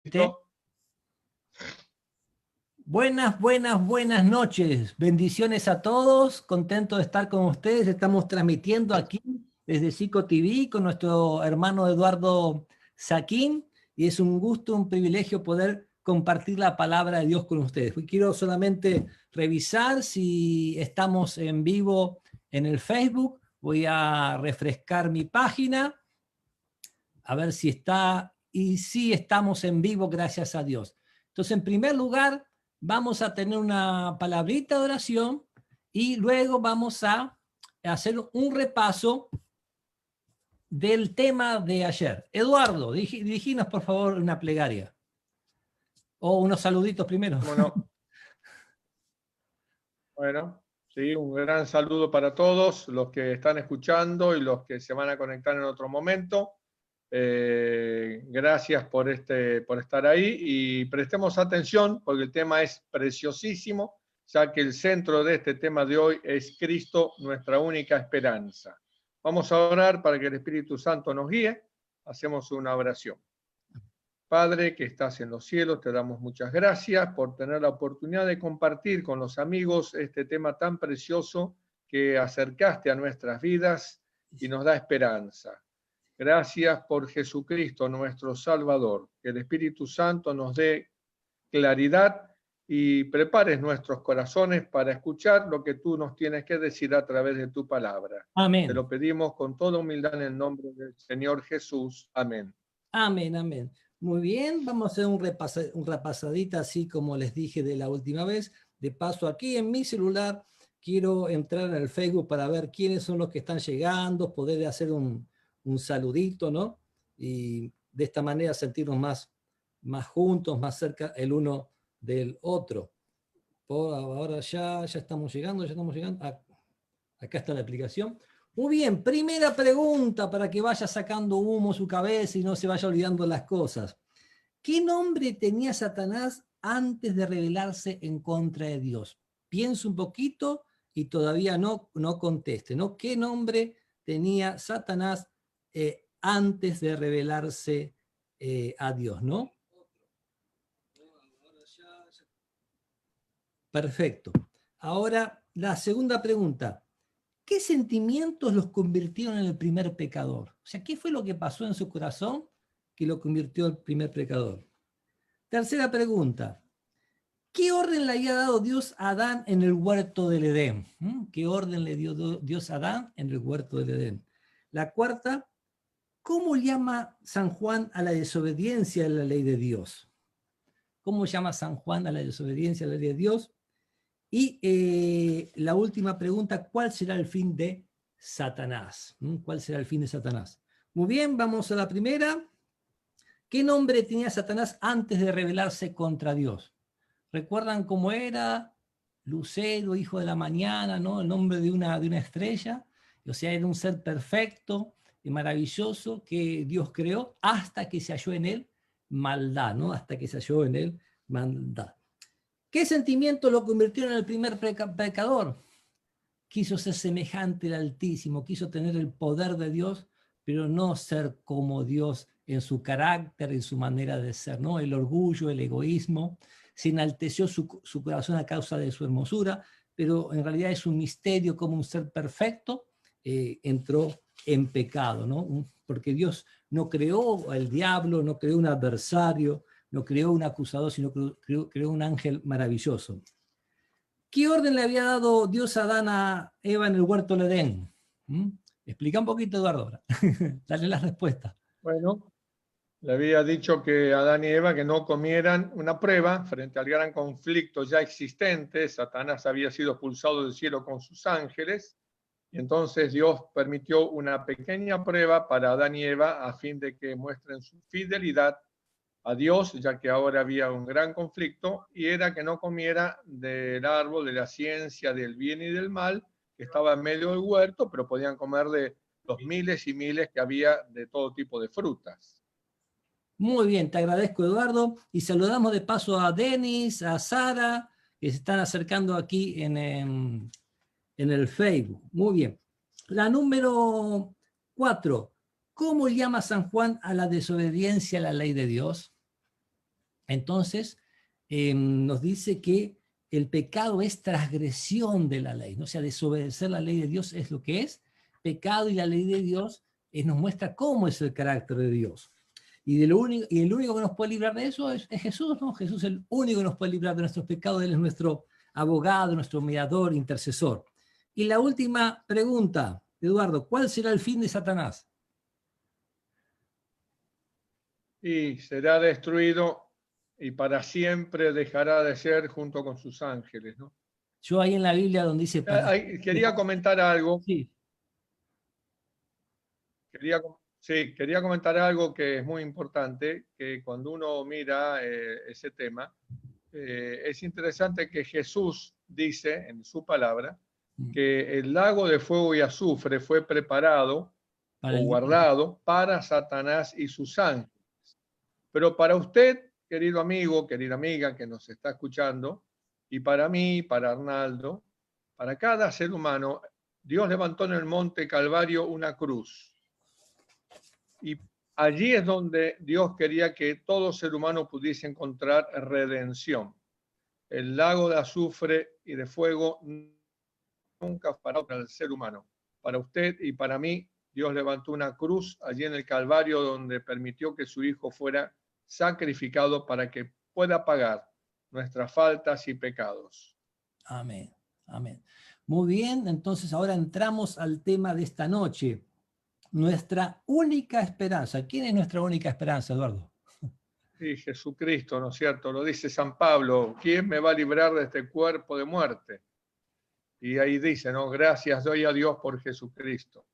¿Listo? Buenas noches. Bendiciones a todos. Contento de estar con ustedes. Estamos transmitiendo aquí desde Psico TV con nuestro hermano Eduardo Saquín. Y es un gusto, un privilegio poder compartir la palabra de Dios con ustedes. Quiero solamente revisar si estamos en vivo en el Facebook. Voy a refrescar mi página, a ver si está, y sí estamos en vivo, gracias a Dios. Entonces, en primer lugar, vamos a tener una palabrita de oración y luego vamos a hacer un repaso del tema de ayer. Eduardo, dirígenos por favor una plegaria. O unos saluditos primero. Bueno, bueno, sí, un gran saludo para todos los que están escuchando y los que se van a conectar en otro momento. Gracias por estar ahí y prestemos atención porque el tema es preciosísimo, ya que el centro de este tema de hoy es Cristo, nuestra única esperanza. Vamos a orar para que el Espíritu Santo nos guíe. Hacemos una oración. Padre que estás en los cielos, te damos muchas gracias por tener la oportunidad de compartir con los amigos este tema tan precioso que acercaste a nuestras vidas y nos da esperanza. Gracias por Jesucristo, nuestro Salvador. Que el Espíritu Santo nos dé claridad y prepares nuestros corazones para escuchar lo que tú nos tienes que decir a través de tu palabra. Amén. Te lo pedimos con toda humildad en el nombre del Señor Jesús. Amén. Amén, amén. Muy bien, vamos a hacer un repasadita, así como les dije de la última vez. De paso, aquí en mi celular, quiero entrar en el Facebook para ver quiénes son los que están llegando, poder hacer un saludito, ¿no? Y de esta manera sentirnos más juntos, más cerca el uno del otro. Por ahora ya estamos llegando, Acá está la aplicación. Muy bien, primera pregunta para que vaya sacando humo su cabeza y no se vaya olvidando las cosas. ¿Qué nombre tenía Satanás antes de rebelarse en contra de Dios? Piensa un poquito y todavía no conteste, ¿no? ¿Qué nombre tenía Satanás antes de rebelarse a Dios, ¿no? Perfecto. Ahora, la segunda pregunta. ¿Qué sentimientos los convirtieron en el primer pecador? O sea, ¿qué fue lo que pasó en su corazón que lo convirtió en el primer pecador? Tercera pregunta. ¿Qué orden le había dado Dios a Adán en el huerto del Edén? ¿Qué orden le dio Dios a Adán en el huerto del Edén? La cuarta, ¿cómo llama San Juan a la desobediencia a la ley de Dios? ¿Cómo llama San Juan a la desobediencia a la ley de Dios? Y la última pregunta, ¿cuál será el fin de Satanás? ¿Cuál será el fin de Satanás? Muy bien, vamos a la primera. ¿Qué nombre tenía Satanás antes de rebelarse contra Dios? ¿Recuerdan cómo era? Lucero, hijo de la mañana, ¿no? El nombre de una estrella. O sea, era un ser perfecto y maravilloso que Dios creó hasta que se halló en él maldad, ¿no? Hasta que se halló en él maldad. ¿Qué sentimiento lo convirtió en el primer pecador? Quiso ser semejante al Altísimo, quiso tener el poder de Dios, pero no ser como Dios en su carácter, en su manera de ser, ¿no? El orgullo, el egoísmo, se enalteció su corazón a causa de su hermosura, pero en realidad es un misterio como un ser perfecto entró en pecado, ¿no? Porque Dios no creó al diablo, no creó un adversario, no creó un acusador, sino creó un ángel maravilloso. ¿Qué orden le había dado Dios a Adán a Eva en el huerto del Edén? Explica un poquito, Eduardo, ahora. Dale la respuesta. Bueno, le había dicho que Adán y Eva que no comieran una prueba frente al gran conflicto ya existente. Satanás había sido expulsado del cielo con sus ángeles. Y entonces Dios permitió una pequeña prueba para Adán y Eva a fin de que muestren su fidelidad a Dios, ya que ahora había un gran conflicto, y era que no comiera del árbol de la ciencia del bien y del mal, que estaba en medio del huerto, pero podían comer de los miles y miles que había de todo tipo de frutas. Muy bien, te agradezco, Eduardo, y saludamos de paso a Denis, a Sara, que se están acercando aquí en el Facebook. Muy bien. La número 4. ¿Cómo llama San Juan a la desobediencia a la ley de Dios? Entonces, nos dice que el pecado es transgresión de la ley, ¿no? O sea, desobedecer la ley de Dios es lo que es pecado, y la ley de Dios nos muestra cómo es el carácter de Dios. Y el único que nos puede librar de eso es Jesús, ¿no? Jesús es el único que nos puede librar de nuestros pecados. Él es nuestro abogado, nuestro mediador, intercesor. Y la última pregunta, Eduardo, ¿cuál será el fin de Satanás? Y será destruido y para siempre dejará de ser junto con sus ángeles, ¿no? Yo ahí en la Biblia donde dice... Quería comentar algo. Sí. Quería comentar algo que es muy importante, que cuando uno mira ese tema, es interesante que Jesús dice en su palabra que el lago de fuego y azufre fue preparado o guardado para Satanás y sus ángeles. Pero para usted, querido amigo, querida amiga que nos está escuchando, y para mí, para Arnaldo, para cada ser humano, Dios levantó en el monte Calvario una cruz. Y allí es donde Dios quería que todo ser humano pudiese encontrar redención. El lago de azufre y de fuego nunca para el ser humano. Para usted y para mí, Dios levantó una cruz allí en el Calvario donde permitió que su Hijo fuera sacrificado para que pueda pagar nuestras faltas y pecados. Amén, amén. Muy bien, entonces ahora entramos al tema de esta noche. Nuestra única esperanza. ¿Quién es nuestra única esperanza, Eduardo? Sí, Jesucristo, ¿no es cierto? Lo dice San Pablo, ¿quién me va a librar de este cuerpo de muerte? Y ahí dice, ¿no? Gracias doy a Dios por Jesucristo.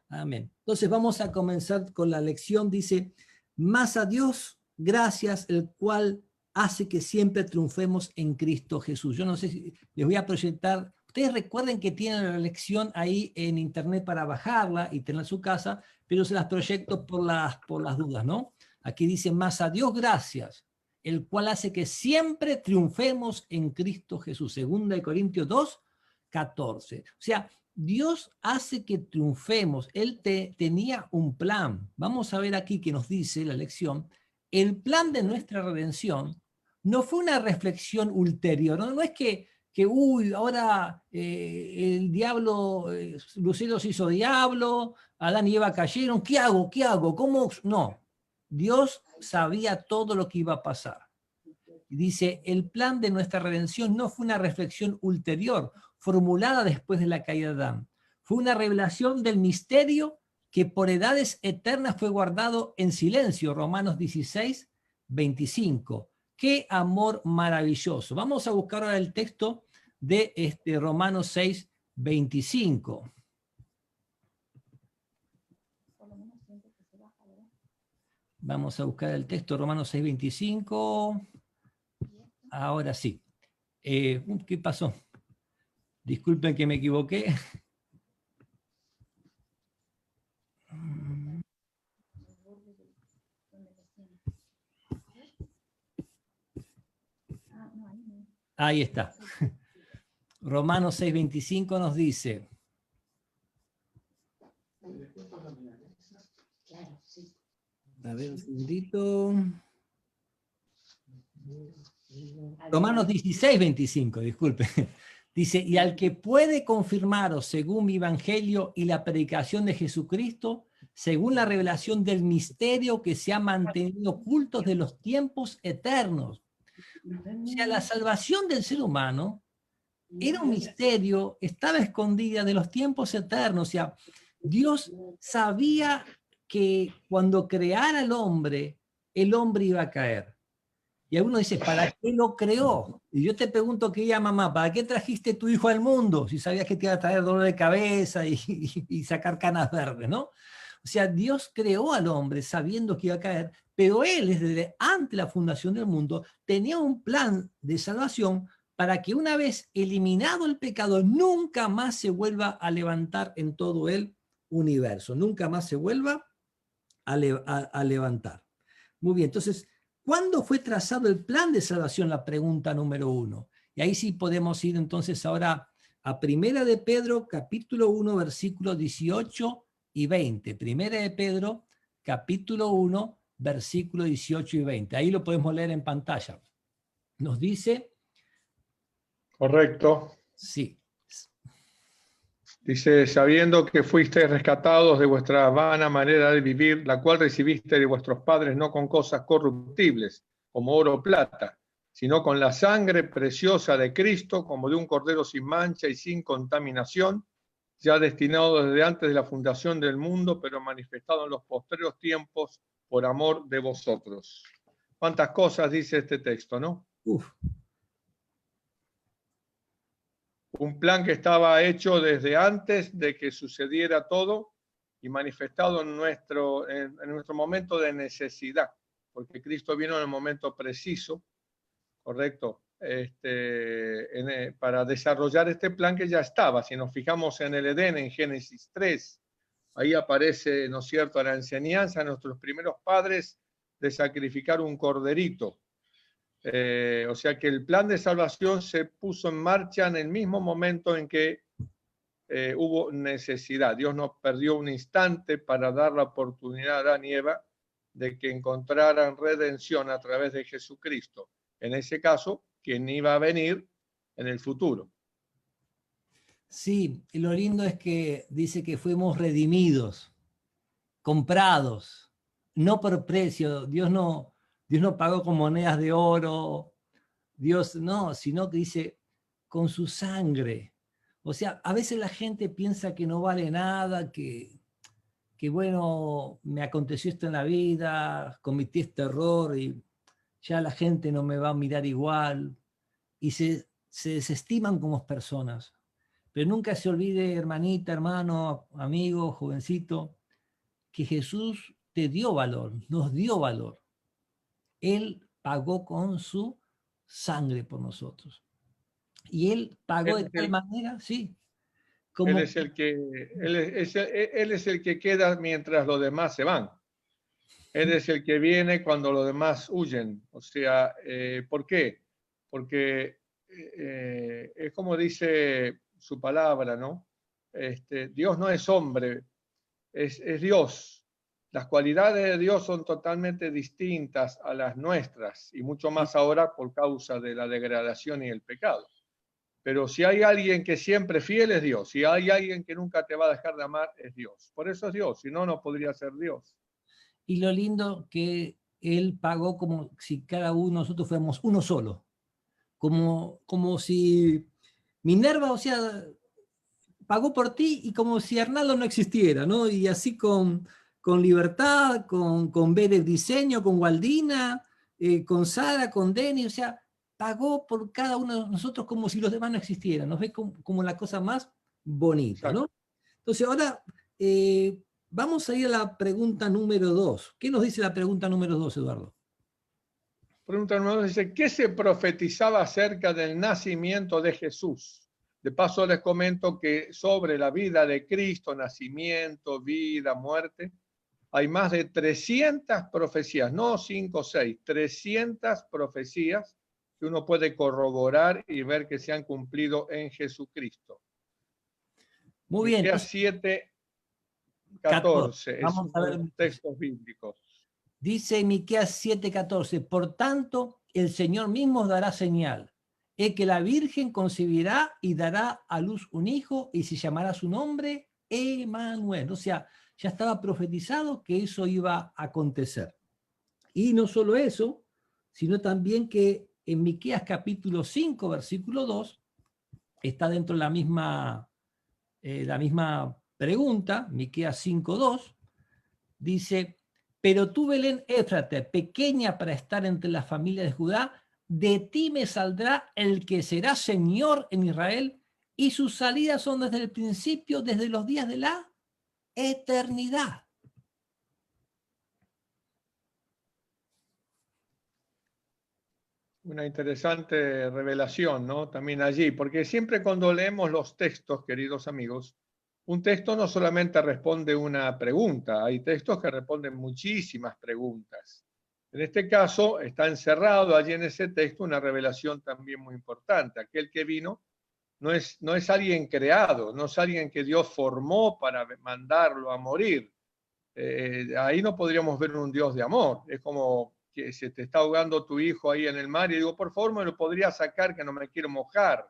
Amén. Entonces vamos a comenzar con la lección. Dice, más a Dios, gracias, el cual hace que siempre triunfemos en Cristo Jesús. Yo no sé si les voy a proyectar. Ustedes recuerden que tienen la lección ahí en internet para bajarla y tenerla en su casa, pero se las proyecto por las dudas, ¿no? Aquí dice, más a Dios, gracias, el cual hace que siempre triunfemos en Cristo Jesús. 2 Corintios 2, 14. O sea, Dios hace que triunfemos. Él tenía un plan. Vamos a ver aquí que nos dice la lección. El plan de nuestra redención no fue una reflexión ulterior. No es que ahora el diablo, Lucero se hizo diablo, Adán y Eva cayeron. ¿Qué hago? ¿Qué hago? ¿Cómo? No. Dios sabía todo lo que iba a pasar. Y dice, el plan de nuestra redención no fue una reflexión ulterior, formulada después de la caída de Adán. Fue una revelación del misterio que por edades eternas fue guardado en silencio. Romanos 16, 25. ¡Qué amor maravilloso! Vamos a buscar ahora el texto de Romanos 6, 25. Vamos a buscar el texto, Romanos 6, 25. Ahora sí. ¿Qué pasó? Disculpen que me equivoqué. Ahí está. Romanos 6:25 nos dice. A ver, un segundito. Romanos 16:25, disculpe. Dice, y al que puede confirmaros según mi evangelio y la predicación de Jesucristo, según la revelación del misterio que se ha mantenido oculto de los tiempos eternos. O sea, la salvación del ser humano era un misterio, estaba escondida de los tiempos eternos. O sea, Dios sabía que cuando creara el hombre iba a caer. Y alguno dice, ¿para qué lo creó? Y yo te pregunto, querida mamá, ¿para qué trajiste tu hijo al mundo si sabías que te iba a traer dolor de cabeza y sacar canas verdes, ¿no? O sea, Dios creó al hombre sabiendo que iba a caer, pero él, desde antes de la fundación del mundo, tenía un plan de salvación para que una vez eliminado el pecado, nunca más se vuelva a levantar en todo el universo, nunca más se vuelva a levantar. Muy bien, entonces, ¿cuándo fue trazado el plan de salvación? La pregunta número 1. Y ahí sí podemos ir entonces ahora a Primera de Pedro, capítulo 1, versículos 18 y 20. Primera de Pedro, capítulo 1, versículos 18 y 20. Ahí lo podemos leer en pantalla. Nos dice... Correcto. Sí. Dice, sabiendo que fuisteis rescatados de vuestra vana manera de vivir, la cual recibiste de vuestros padres no con cosas corruptibles, como oro o plata, sino con la sangre preciosa de Cristo, como de un cordero sin mancha y sin contaminación, ya destinado desde antes de la fundación del mundo, pero manifestado en los postreros tiempos por amor de vosotros. ¿Cuántas cosas dice este texto, no? Uf. Un plan que estaba hecho desde antes de que sucediera todo y manifestado en nuestro momento de necesidad, porque Cristo vino en el momento preciso, correcto, para desarrollar este plan que ya estaba. Si nos fijamos en el Edén, en Génesis 3, ahí aparece, ¿no es cierto?, la enseñanza de nuestros primeros padres de sacrificar un corderito. O sea que el plan de salvación se puso en marcha en el mismo momento en que hubo necesidad. Dios no perdió un instante para dar la oportunidad a Adán y Eva de que encontraran redención a través de Jesucristo. En ese caso, quien iba a venir en el futuro. Sí, y lo lindo es que dice que fuimos redimidos, comprados, no por precio. Dios no pagó con monedas de oro, Dios no, sino que dice con su sangre. O sea, a veces la gente piensa que no vale nada, que bueno, me aconteció esto en la vida, cometí este error y ya la gente no me va a mirar igual. Y se desestiman como personas. Pero nunca se olvide, hermanita, hermano, amigo, jovencito, que Jesús te dio valor, nos dio valor. Él pagó con su sangre por nosotros. Y Él pagó de tal manera, sí, como... Él es el que queda mientras los demás se van. Él es el que viene cuando los demás huyen. O sea, ¿por qué? Porque es como dice su palabra, ¿no? Dios no es hombre, es Dios. Las cualidades de Dios son totalmente distintas a las nuestras, y mucho más ahora por causa de la degradación y el pecado. Pero si hay alguien que siempre es fiel, es Dios. Si hay alguien que nunca te va a dejar de amar, es Dios. Por eso es Dios, si no, no podría ser Dios. Y lo lindo que Él pagó como si cada uno de nosotros fuéramos uno solo. Como si Minerva, o sea, pagó por ti y como si Arnaldo no existiera, ¿no? Y así con Libertad, con Bere Diseño, con Waldina, con Sara, con Denny, o sea, pagó por cada uno de nosotros como si los demás no existieran. Nos ve como la cosa más bonita, ¿no? Entonces ahora vamos a ir a la pregunta número 2. ¿Qué nos dice la pregunta número 2, Eduardo? Pregunta número 2 dice, ¿qué se profetizaba acerca del nacimiento de Jesús? De paso les comento que sobre la vida de Cristo, nacimiento, vida, muerte, hay más de 300 profecías, no 5 o 6, 300 profecías que uno puede corroborar y ver que se han cumplido en Jesucristo. Muy bien. Miqueas 7, 14 es Vamos uno de los textos bíblicos. Dice Miqueas 7:14, por tanto, el Señor mismo os dará señal, es que la Virgen concebirá y dará a luz un hijo y se llamará su nombre Emmanuel. O sea, ya estaba profetizado que eso iba a acontecer. Y no solo eso, sino también que en Miqueas capítulo 5, versículo 2, está dentro de la misma pregunta, Miqueas 5:2, dice, pero tú, Belén Éfrate, pequeña para estar entre las familias de Judá, de ti me saldrá el que será Señor en Israel, y sus salidas son desde el principio, desde los días de la eternidad. Una interesante revelación, ¿no? También allí, porque siempre cuando leemos los textos, queridos amigos, un texto no solamente responde una pregunta, hay textos que responden muchísimas preguntas. En este caso, está encerrado allí en ese texto una revelación también muy importante. Aquel que vino no es alguien creado, no es alguien que Dios formó para mandarlo a morir. ahí no podríamos ver un Dios de amor. Es como que se te está ahogando tu hijo ahí en el mar y digo, por favor, me lo podría sacar que no me quiero mojar.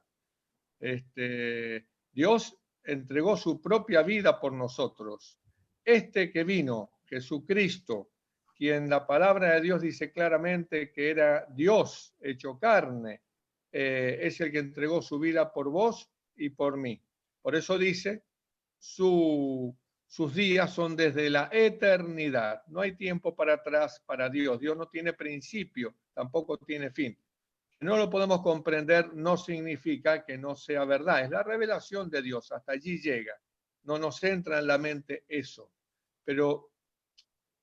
Dios entregó su propia vida por nosotros. Este que vino, Jesucristo, quien la palabra de Dios dice claramente que era Dios hecho carne, es el que entregó su vida por vos y por mí. Por eso dice, sus días son desde la eternidad. No hay tiempo para atrás para Dios. Dios no tiene principio, tampoco tiene fin. No lo podemos comprender, no significa que no sea verdad. Es la revelación de Dios, hasta allí llega. No nos entra en la mente eso. Pero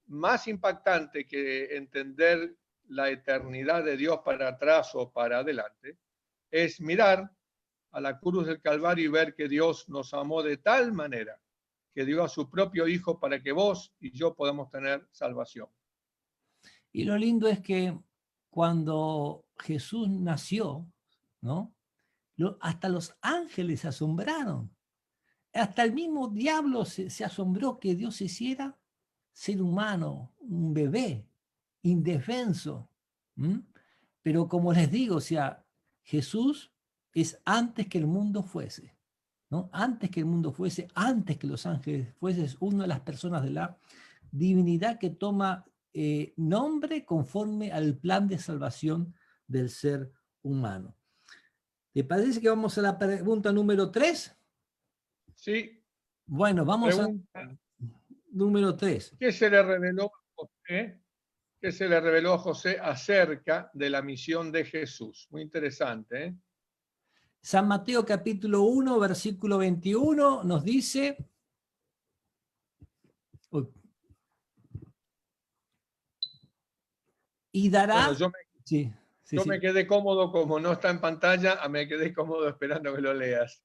más impactante que entender la eternidad de Dios para atrás o para adelante, es mirar a la cruz del Calvario y ver que Dios nos amó de tal manera que dio a su propio Hijo para que vos y yo podamos tener salvación. Y lo lindo es que cuando Jesús nació, ¿no? Hasta los ángeles se asombraron. Hasta el mismo diablo se asombró que Dios hiciera ser humano, un bebé, indefenso. ¿Mm? Pero como les digo, o sea, Jesús es antes que el mundo fuese, ¿no? Antes que el mundo fuese, antes que los ángeles fuese, es una de las personas de la divinidad que toma nombre conforme al plan de salvación del ser humano. ¿Te parece que vamos a la pregunta número 3? Sí. Bueno, vamos Pregunta, a número 3. ¿qué se le reveló a José? ¿Qué se le reveló a José acerca de la misión de Jesús? Muy interesante, ¿eh? San Mateo capítulo 1, versículo 21 nos dice, y dará, Bueno, sí, sí, yo sí. me quedé cómodo, como no está en pantalla, me quedé cómodo esperando que lo leas.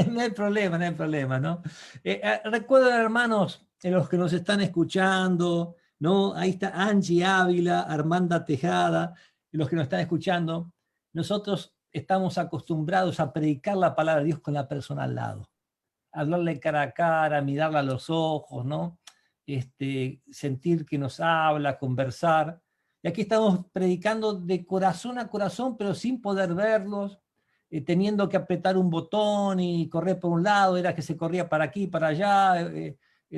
No hay problema, no hay problema, ¿no? Recuerden, hermanos, los que nos están escuchando, ¿no? Ahí está Angie Ávila, Armanda Tejada, y los que nos están escuchando, nosotros estamos acostumbrados a predicar la palabra de Dios con la persona al lado, hablarle cara a cara, mirarla a los ojos, ¿no? Sentir que nos habla, conversar. Y aquí estamos predicando de corazón a corazón, pero sin poder verlos, teniendo que apretar un botón y correr por un lado, era que se corría para aquí, para allá,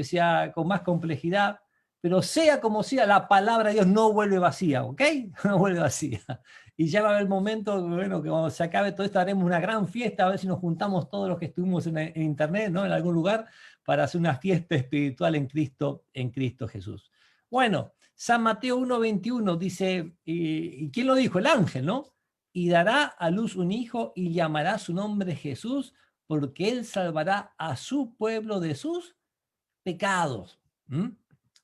sea, con más complejidad. Pero sea como sea, la palabra de Dios no vuelve vacía, ¿ok? No vuelve vacía. Y ya va a haber el momento, bueno, que cuando se acabe todo esto haremos una gran fiesta, a ver si nos juntamos todos los que estuvimos en internet, ¿no? En algún lugar, para hacer una fiesta espiritual en Cristo Jesús. Bueno, San Mateo 1:21 dice, ¿y quién lo dijo? El ángel, ¿no? Y dará a luz un hijo y llamará su nombre Jesús, porque él salvará a su pueblo de sus pecados. ¿Mm?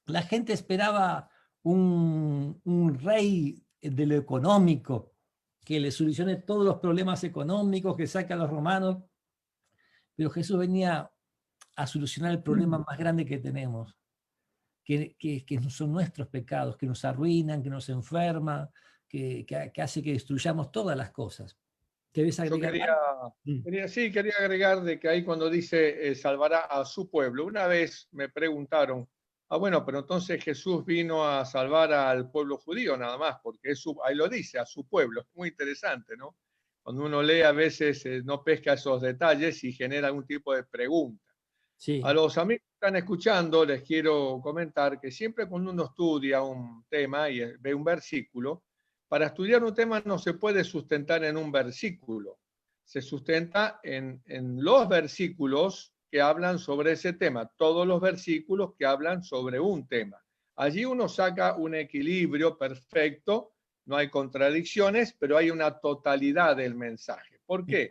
La gente esperaba un rey de lo económico, que le solucione todos los problemas económicos, que saque a los romanos, pero Jesús venía a solucionar el problema más grande que tenemos, que son nuestros pecados, que nos arruinan, que nos enferman, que hace que destruyamos todas las cosas. ¿Querés Yo agregar quería, algo? quería agregar de que ahí cuando dice salvará a su pueblo, una vez me preguntaron, bueno, pero entonces Jesús vino a salvar al pueblo judío nada más, porque ahí lo dice, a su pueblo. Muy interesante, ¿no? Cuando uno lee a veces no pesca esos detalles y genera algún tipo de pregunta. Sí. A los amigos que están escuchando les quiero comentar que siempre cuando uno estudia un tema y ve un versículo, para estudiar un tema no se puede sustentar en un versículo, se sustenta en los versículos que hablan sobre ese tema, todos los versículos que hablan sobre un tema. Allí uno saca un equilibrio perfecto, no hay contradicciones, pero hay una totalidad del mensaje. ¿Por qué?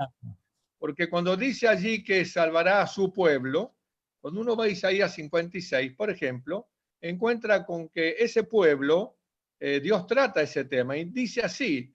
Porque cuando dice allí que salvará a su pueblo, cuando uno va a Isaías 56, por ejemplo, encuentra con que ese pueblo, Dios trata ese tema y dice así,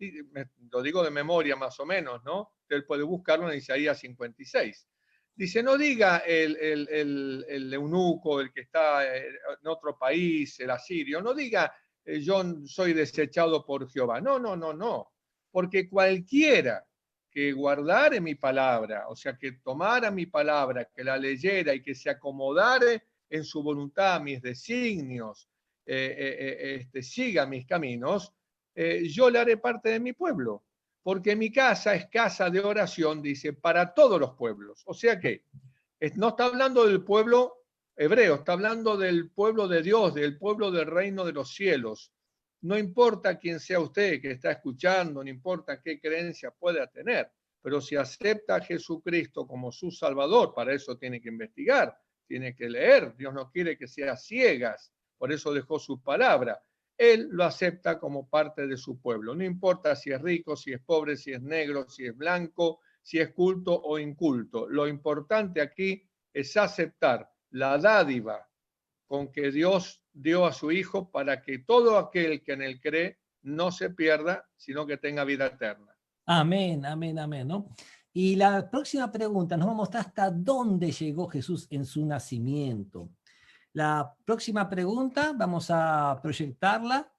lo digo de memoria más o menos, ¿no? Él puede buscarlo en Isaías 56. Dice, no diga el eunuco, el que está en otro país, el asirio, no diga yo soy desechado por Jehová. No, no, no, no. Porque cualquiera que guardare mi palabra, o sea, que tomara mi palabra, que la leyera y que se acomodare en su voluntad, mis designios, siga mis caminos, yo le haré parte de mi pueblo, porque mi casa es casa de oración, dice, para todos los pueblos. O sea que no está hablando del pueblo hebreo, está hablando del pueblo de Dios, del pueblo del reino de los cielos. No importa quién sea usted que está escuchando, no importa qué creencia pueda tener, pero si acepta a Jesucristo como su Salvador, para eso tiene que investigar, tiene que leer. Dios no quiere que sea ciegas, por eso dejó su palabra. Él lo acepta como parte de su pueblo. No importa si es rico, si es pobre, si es negro, si es blanco, si es culto o inculto. Lo importante aquí es aceptar la dádiva con que Dios dio a su Hijo para que todo aquel que en él cree no se pierda, sino que tenga vida eterna. Amén, amén, amén, ¿no? Y la próxima pregunta nos va a mostrar hasta dónde llegó Jesús en su nacimiento. La próxima pregunta, vamos a proyectarla.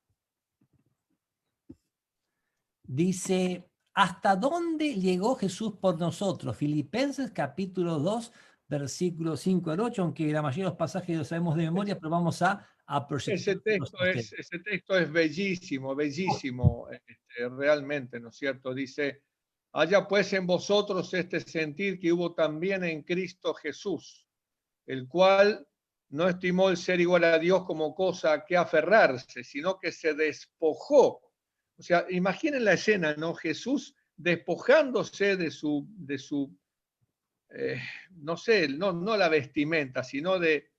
Dice, ¿hasta dónde llegó Jesús por nosotros? Filipenses capítulo 2, versículos 5 al 8, aunque la mayoría de los pasajes los sabemos de memoria, pero vamos a proyectar. Ese texto es bellísimo, bellísimo, realmente, ¿no es cierto? Dice, haya pues en vosotros este sentir que hubo también en Cristo Jesús, el cual no estimó el ser igual a Dios como cosa a que aferrarse, sino que se despojó. O sea, imaginen la escena, ¿no? Jesús despojándose de su no sé, no la vestimenta, sino de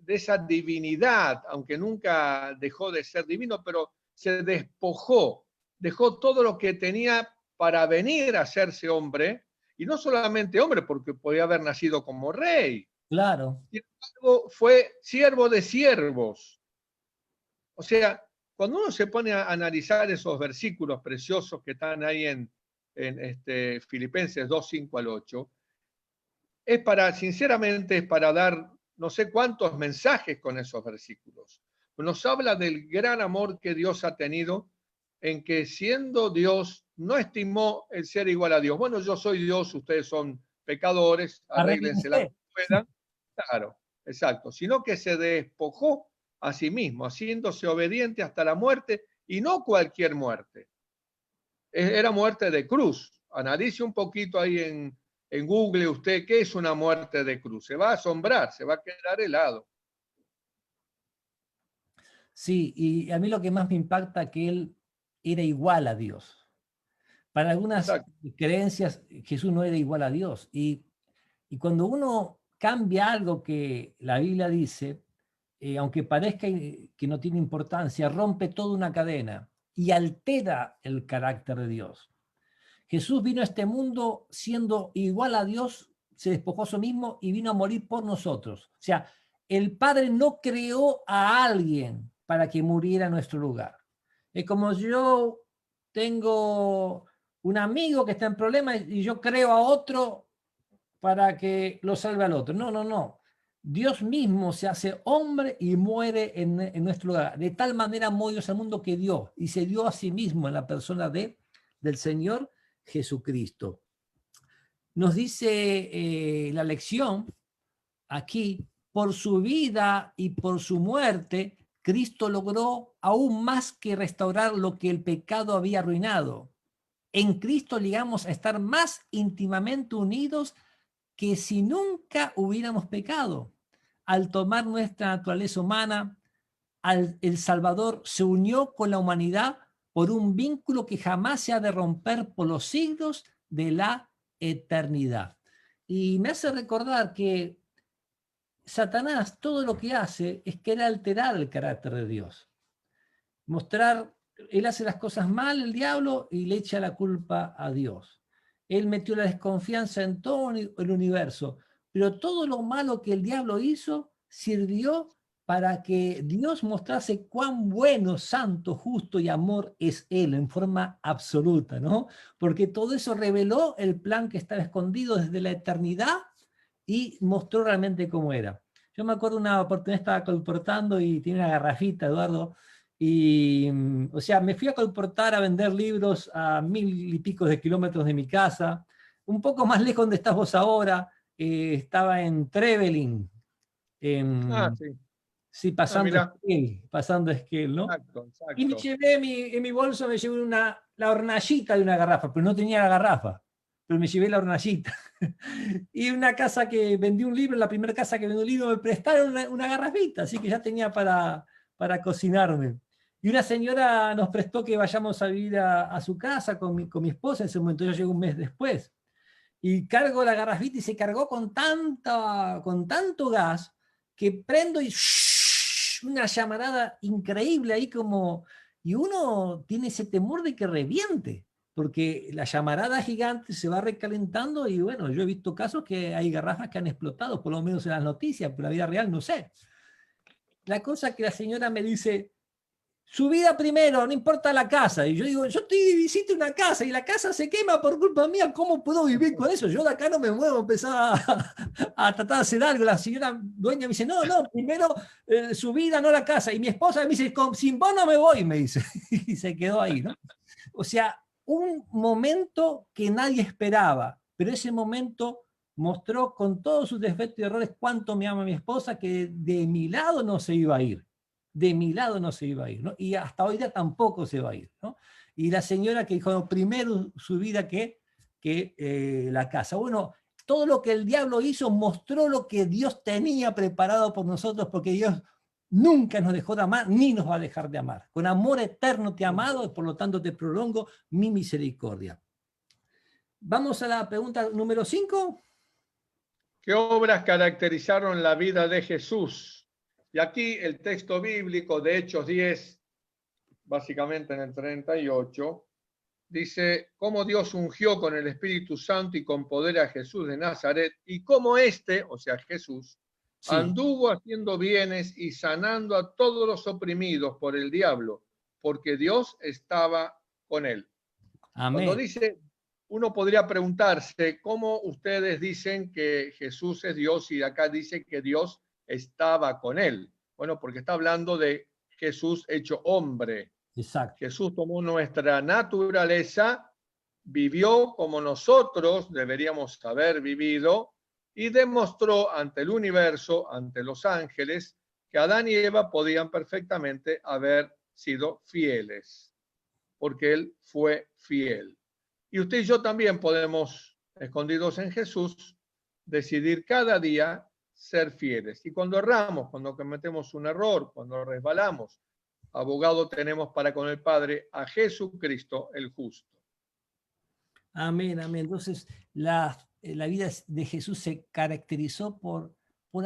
esa divinidad, aunque nunca dejó de ser divino, pero se despojó, dejó todo lo que tenía para venir a hacerse hombre, y no solamente hombre, porque podía haber nacido como rey. Claro. Sin embargo, fue siervo de siervos. O sea, cuando uno se pone a analizar esos versículos preciosos que están ahí en Filipenses 2, 5 al 8, sinceramente, es para dar no sé cuántos mensajes con esos versículos. Nos habla del gran amor que Dios ha tenido en que siendo Dios no estimó el ser igual a Dios. Bueno, yo soy Dios, ustedes son pecadores, arréglense la que puedan. Claro, exacto. Sino que se despojó a sí mismo, haciéndose obediente hasta la muerte, y no cualquier muerte. Era muerte de cruz. Analice un poquito ahí en Google usted qué es una muerte de cruz. Se va a asombrar, se va a quedar helado. Sí, y a mí lo que más me impacta es que él era igual a Dios. Para algunas Exacto. creencias, Jesús no era igual a Dios. Y cuando uno cambia algo que la Biblia dice, aunque parezca que no tiene importancia, rompe toda una cadena y altera el carácter de Dios. Jesús vino a este mundo siendo igual a Dios, se despojó a sí mismo y vino a morir por nosotros. O sea, el Padre no creó a alguien para que muriera en nuestro lugar. Es como yo tengo un amigo que está en problemas y yo creo a otro para que lo salve al otro. No, no, no. Dios mismo se hace hombre y muere en nuestro lugar. De tal manera amó Dios al mundo que dio y se dio a sí mismo en la persona del Señor Jesucristo. Nos dice la lección aquí, por su vida y por su muerte, Cristo logró aún más que restaurar lo que el pecado había arruinado. En Cristo llegamos a estar más íntimamente unidos que si nunca hubiéramos pecado. Al tomar nuestra naturaleza humana, el Salvador se unió con la humanidad por un vínculo que jamás se ha de romper por los siglos de la eternidad. Y me hace recordar que Satanás todo lo que hace es querer alterar el carácter de Dios. Mostrar, él hace las cosas mal, el diablo, y le echa la culpa a Dios. Él metió la desconfianza en todo el universo, pero todo lo malo que el diablo hizo sirvió para que Dios mostrase cuán bueno, santo, justo y amor es Él en forma absoluta, ¿no? Porque todo eso reveló el plan que estaba escondido desde la eternidad y mostró realmente cómo era. Yo me acuerdo una oportunidad, estaba colportando y tenía una garrafita, Eduardo, y, o sea, me fui a colportar a vender libros a 1000 y pico de kilómetros de mi casa, un poco más lejos donde estás vos ahora, estaba en Trevelin, Ah, em, sí. sí, Ah, mirá. pasando Esquel, ¿no? Exacto, Y me exacto. llevé en mi bolso, me llevé la hornallita de una garrafa, pero no tenía la garrafa, pero me llevé la hornallita. Y una casa que vendí un libro, la primera casa que vendí un libro, me prestaron una garrafita, así que ya tenía para cocinarme. Y una señora nos prestó que vayamos a vivir a su casa con mi esposa, en ese momento yo llegué un mes después. Y cargo la garrafita y se cargó con tanto gas que prendo y una llamarada increíble ahí como, y uno tiene ese temor de que reviente, porque la llamarada gigante se va recalentando y bueno, yo he visto casos que hay garrafas que han explotado, por lo menos en las noticias, pero en la vida real no sé. La cosa que la señora me dice, su vida primero, no importa la casa. Y yo digo, yo estoy de visita una casa y la casa se quema por culpa mía, ¿cómo puedo vivir con eso? Yo de acá no me muevo, empezaba a tratar de hacer algo. La señora dueña me dice, no, no, primero su vida, no la casa. Y mi esposa me dice, sin vos no me voy, me dice. Y se quedó ahí, ¿no? O sea, un momento que nadie esperaba, pero ese momento mostró con todos sus defectos y errores cuánto me ama mi esposa, que de mi lado no se iba a ir, de mi lado no se iba a ir, ¿no? Y hasta hoy día tampoco se va a ir, ¿no? Y la señora que dijo, no, primero su vida que la casa. Bueno, todo lo que el diablo hizo mostró lo que Dios tenía preparado por nosotros, porque Dios nunca nos dejó de amar, ni nos va a dejar de amar. Con amor eterno te he amado, y por lo tanto te prolongo mi misericordia. Vamos a la pregunta número 5. ¿Qué obras caracterizaron la vida de Jesús? Y aquí el texto bíblico de Hechos 10, básicamente en el 38, dice cómo Dios ungió con el Espíritu Santo y con poder a Jesús de Nazaret y cómo éste, o sea Jesús, Sí, anduvo haciendo bienes y sanando a todos los oprimidos por el diablo, porque Dios estaba con él. Cuando amén. dice, uno podría preguntarse cómo ustedes dicen que Jesús es Dios y acá dice que Dios estaba con él. Bueno, porque está hablando de Jesús hecho hombre. Exacto. Jesús tomó nuestra naturaleza, vivió como nosotros deberíamos haber vivido y demostró ante el universo, ante los ángeles, que Adán y Eva podían perfectamente haber sido fieles, porque él fue fiel. Y usted y yo también podemos, escondidos en Jesús, decidir cada día ser fieles. Y cuando erramos, cuando cometemos un error, cuando resbalamos, abogado tenemos para con el Padre a Jesucristo el justo. Amén, amén. Entonces, la vida de Jesús se caracterizó por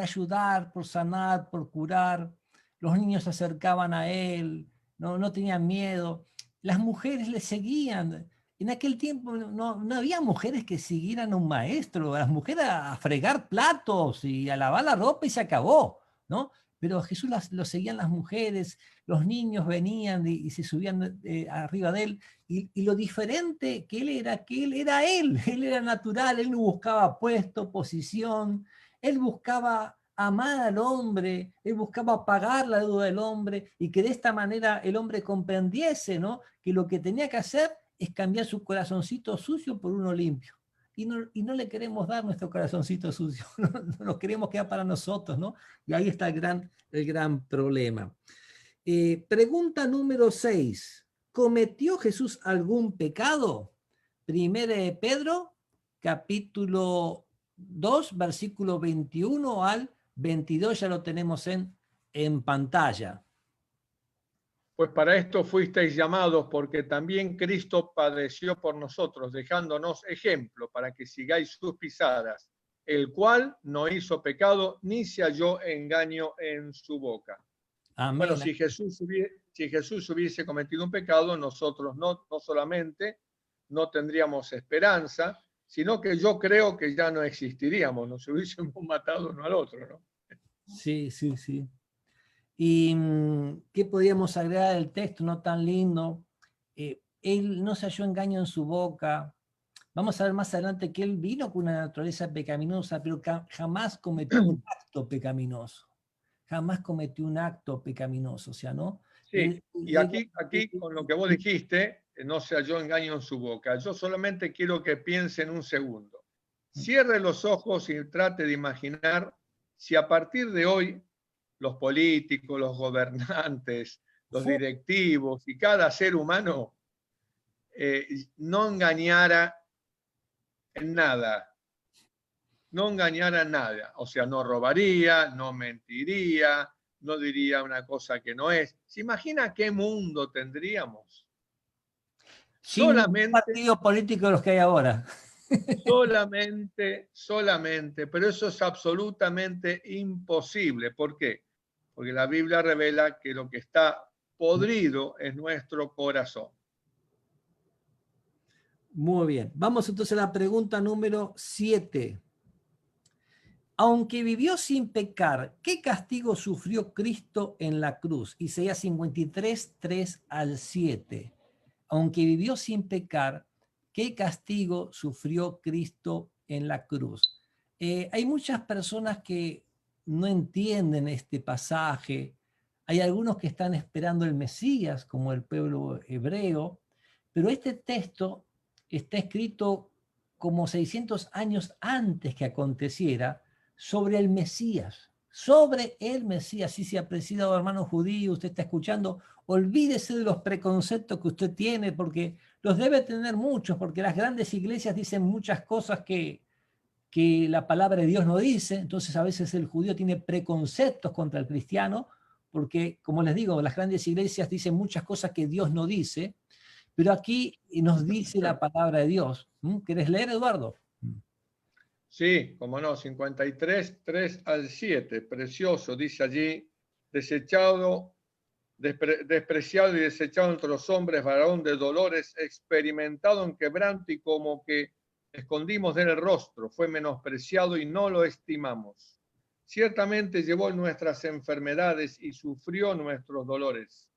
ayudar, por sanar, por curar. Los niños se acercaban a él, no tenían miedo. Las mujeres le seguían. En aquel tiempo no había mujeres que siguieran a un maestro. Las mujeres a fregar platos y a lavar la ropa y se acabó, ¿no? Pero a Jesús lo seguían las mujeres, los niños venían y se subían arriba de él. Y lo diferente que él era él era natural, él no buscaba puesto, posición, él buscaba amar al hombre, él buscaba pagar la deuda del hombre y que de esta manera el hombre comprendiese, ¿no? Que lo que tenía que hacer es cambiar su corazoncito sucio por uno limpio. Y no le queremos dar nuestro corazoncito sucio, no nos queremos quedar para nosotros, ¿no? Y ahí está el gran problema. Pregunta número 6. ¿Cometió Jesús algún pecado? Primera de Pedro, capítulo 2, versículo 21 al 22, ya lo tenemos en pantalla. Pues para esto fuisteis llamados, porque también Cristo padeció por nosotros, dejándonos ejemplo para que sigáis sus pisadas, el cual no hizo pecado ni se halló engaño en su boca. Bueno, Amén. si Jesús hubiese cometido un pecado, nosotros no solamente no tendríamos esperanza, sino que yo creo que ya no existiríamos, nos hubiésemos matado uno al otro, ¿no? Sí, sí, sí. ¿Y qué podríamos agregar del texto no tan lindo? Él no se halló engaño en su boca. Vamos a ver más adelante que él vino con una naturaleza pecaminosa, pero jamás cometió un acto pecaminoso. Jamás cometió un acto pecaminoso, o sea, ¿no? Sí, y aquí con lo que vos dijiste, no se halló engaño en su boca. Yo solamente quiero que piensen un segundo. Cierre los ojos y trate de imaginar si a partir de hoy los políticos, los gobernantes, los directivos y cada ser humano no engañara en nada, no engañara en nada, o sea, no robaría, no mentiría, no diría una cosa que no es. ¿Se imagina qué mundo tendríamos? Sin ningún Solamente, partido político de los que hay ahora. solamente, pero eso es absolutamente imposible. ¿Por qué? Porque la Biblia revela que lo que está podrido es nuestro corazón. Muy bien. Vamos entonces a la pregunta número 7. Aunque vivió sin pecar, ¿qué castigo sufrió Cristo en la cruz? Isaías 53, 3 al 7. Aunque vivió sin pecar, ¿qué castigo sufrió Cristo en la cruz? Hay muchas personas que no entienden este pasaje. Hay algunos que están esperando el Mesías, como el pueblo hebreo, pero este texto está escrito como 600 años antes que aconteciera, sobre el Mesías, sobre el Mesías. Si se ha apreciado, hermano judío, usted está escuchando, olvídese de los preconceptos que usted tiene, porque los debe tener muchos, porque las grandes iglesias dicen muchas cosas que la palabra de Dios no dice. Entonces a veces el judío tiene preconceptos contra el cristiano, porque, como les digo, las grandes iglesias dicen muchas cosas que Dios no dice, pero aquí nos dice la palabra de Dios. ¿Querés leer, Eduardo? Sí, como no, 53, 3 al 7, precioso, dice allí, desechado, despreciado y desechado entre los hombres, varón de dolores, experimentado en quebranto y como que escondimos de él el rostro, fue menospreciado y no lo estimamos. Ciertamente llevó nuestras enfermedades y sufrió nuestros dolores.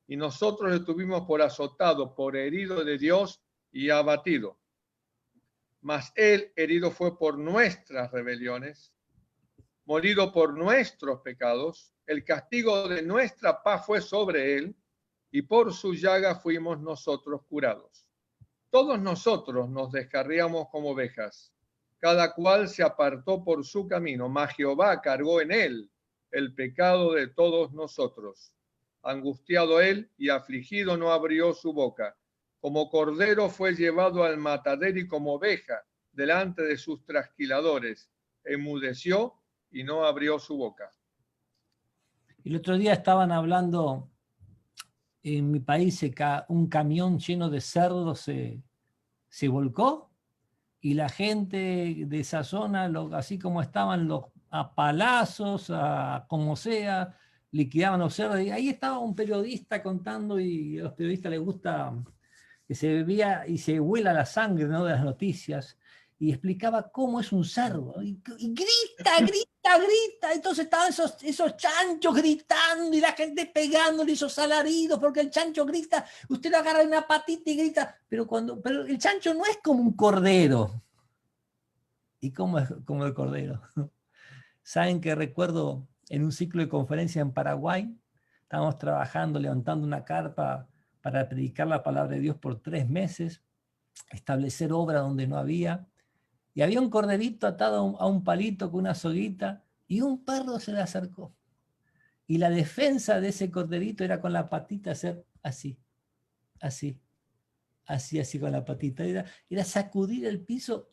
Y nosotros le tuvimos por azotado, por herido de Dios y abatido. Mas él herido fue por nuestras rebeliones, molido por nuestros pecados, el castigo de nuestra paz fue sobre él, y por su llaga fuimos nosotros curados. Todos nosotros nos descarriamos como ovejas, cada cual se apartó por su camino, mas Jehová cargó en él el pecado de todos nosotros. Angustiado él y afligido no abrió su boca. Como cordero fue llevado al matadero y como oveja delante de sus trasquiladores. Enmudeció y no abrió su boca. El otro día estaban hablando, en mi país un camión lleno de cerdos se volcó y la gente de esa zona, así como estaban a palazos, como sea, liquidaban los cerdos. Y ahí estaba un periodista contando, y a los periodistas les gusta que se bebía y se huela la sangre, ¿no?, de las noticias, y explicaba cómo es un cerdo. Y grita, grita, grita. Entonces estaban esos chanchos gritando y la gente pegándole, esos alaridos, porque el chancho grita, usted le agarra una patita y grita, pero el chancho no es como un cordero. ¿Y cómo es como el cordero? Saben que recuerdo en un ciclo de conferencia en Paraguay, estábamos trabajando, levantando una carpa para predicar la palabra de Dios por 3 meses, establecer obra donde no había, y había un corderito atado a un palito con una soguita, y un perro se le acercó. Y la defensa de ese corderito era con la patita hacer así, así, así con la patita. Era sacudir el piso.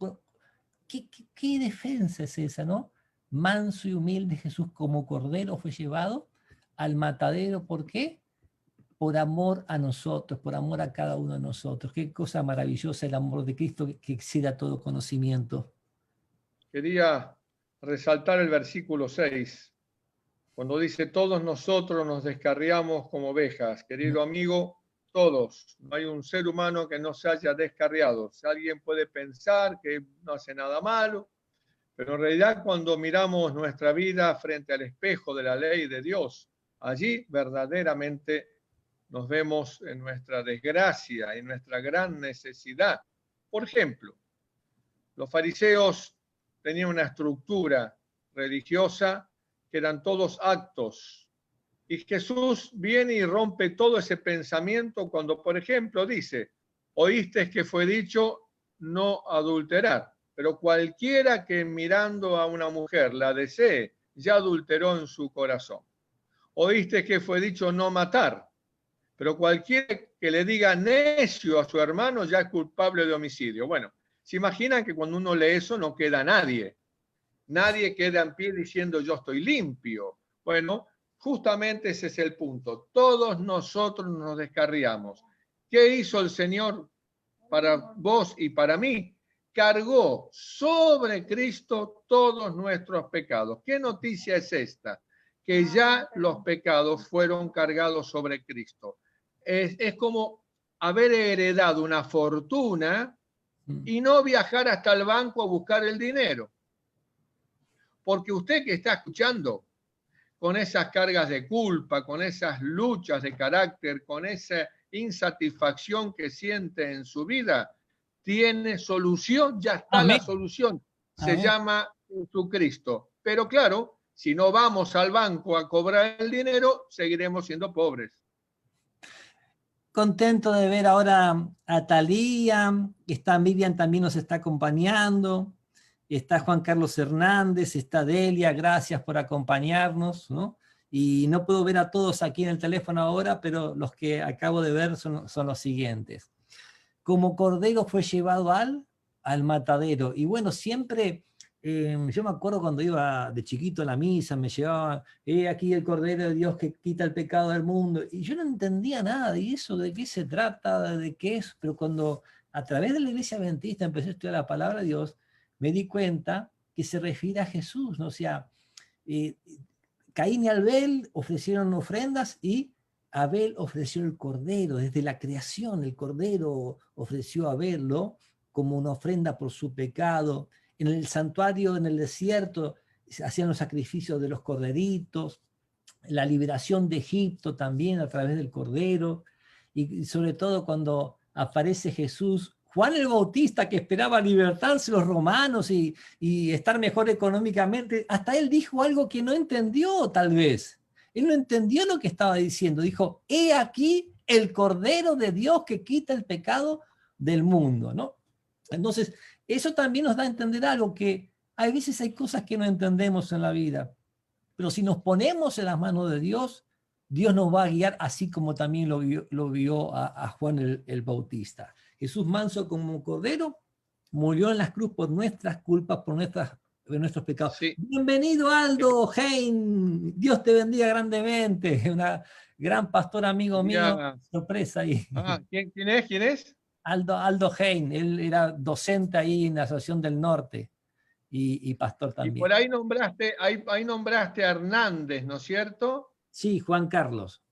¿Qué defensa es esa, no? Manso y humilde Jesús como cordero fue llevado al matadero. ¿Por qué? Por amor a nosotros, por amor a cada uno de nosotros. Qué cosa maravillosa el amor de Cristo que exceda todo conocimiento. Quería resaltar el versículo 6, cuando dice, todos nosotros nos descarriamos como ovejas. Querido amigo, todos. No hay un ser humano que no se haya descarriado. Si alguien puede pensar que no hace nada malo, pero en realidad cuando miramos nuestra vida frente al espejo de la ley de Dios, allí verdaderamente nos vemos en nuestra desgracia, en nuestra gran necesidad. Por ejemplo, los fariseos tenían una estructura religiosa que eran todos actos. Y Jesús viene y rompe todo ese pensamiento cuando, por ejemplo, dice, oíste que fue dicho no adulterar, pero cualquiera que mirando a una mujer la desee ya adulteró en su corazón. Oíste que fue dicho no matar, pero cualquiera que le diga necio a su hermano ya es culpable de homicidio. Bueno, se imaginan que cuando uno lee eso no queda nadie. Nadie queda en pie diciendo yo estoy limpio. Bueno, justamente ese es el punto. Todos nosotros nos descarriamos. ¿Qué hizo el Señor para vos y para mí? Cargó sobre Cristo todos nuestros pecados. ¿Qué noticia es esta? Que ya los pecados fueron cargados sobre Cristo. Es como haber heredado una fortuna y no viajar hasta el banco a buscar el dinero. Porque usted que está escuchando, con esas cargas de culpa, con esas luchas de carácter, con esa insatisfacción que siente en su vida, tiene solución, ya está Amén. la solución. Se Amén. llama Jesucristo. Pero claro, si no vamos al banco a cobrar el dinero, seguiremos siendo pobres. Contento de ver ahora a Talía, está Miriam, también nos está acompañando, está Juan Carlos Hernández, está Delia, gracias por acompañarnos, ¿no? Y no puedo ver a todos aquí en el teléfono ahora, pero los que acabo de ver son los siguientes. Como cordero fue llevado al matadero. Y bueno, siempre, yo me acuerdo cuando iba de chiquito a la misa, me llevaba, aquí el Cordero de Dios que quita el pecado del mundo. Y yo no entendía nada de eso, de qué se trata, de qué es. Pero cuando a través de la Iglesia Adventista empecé a estudiar la palabra de Dios, me di cuenta que se refiere a Jesús, ¿no? O sea, eh, Caín y Abel ofrecieron ofrendas y Abel ofreció el cordero. Desde la creación el cordero ofreció a Abello como una ofrenda por su pecado. En el santuario, en el desierto, se hacían los sacrificios de los corderitos, la liberación de Egipto también a través del cordero, y sobre todo cuando aparece Jesús, Juan el Bautista, que esperaba libertarse los romanos y estar mejor económicamente, hasta él dijo algo que no entendió tal vez. Él no entendió lo que estaba diciendo. Dijo, he aquí el Cordero de Dios que quita el pecado del mundo, ¿no? Entonces, eso también nos da a entender algo, que a veces hay cosas que no entendemos en la vida, pero si nos ponemos en las manos de Dios, Dios nos va a guiar, así como también lo vio a Juan el Bautista. Jesús manso como un cordero, murió en la cruz por nuestras culpas, por nuestros pecados. Sí. Bienvenido Aldo Hein, Dios te bendiga grandemente, una gran pastor amigo mío, sorpresa ahí. Ah, ¿quién es? ¿Quién es? Aldo Hein, él era docente ahí en la Asociación del Norte y pastor Y también. por ahí nombraste a Hernández, ¿no es cierto? Sí, Juan Carlos.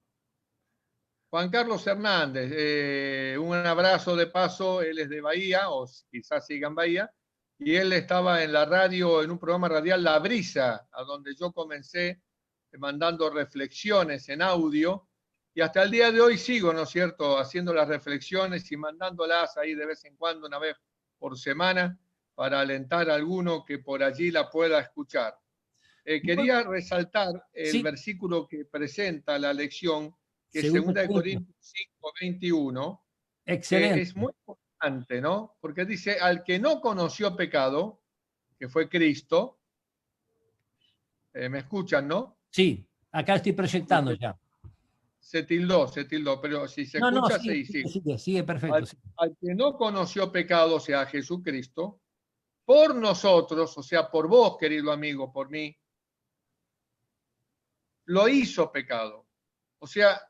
Juan Carlos Hernández, un abrazo de paso, él es de Bahía, o quizás siga en Bahía, y él estaba en la radio, en un programa radial La Brisa, a donde yo comencé mandando reflexiones en audio, y hasta el día de hoy sigo, ¿no es cierto?, haciendo las reflexiones y mandándolas ahí de vez en cuando, una vez por semana, para alentar a alguno que por allí la pueda escuchar. Quería resaltar el versículo que presenta la lección, que es 2 Corintios 5, 21, que es muy importante, ¿no? Porque dice, al que no conoció pecado, que fue Cristo, ¿me escuchan, no? Sí, acá estoy proyectando ya. Se tildó, pero si se escucha, sigue perfecto. Al que no conoció pecado, o sea, Jesucristo, por nosotros, o sea, por vos, querido amigo, por mí, lo hizo pecado. O sea,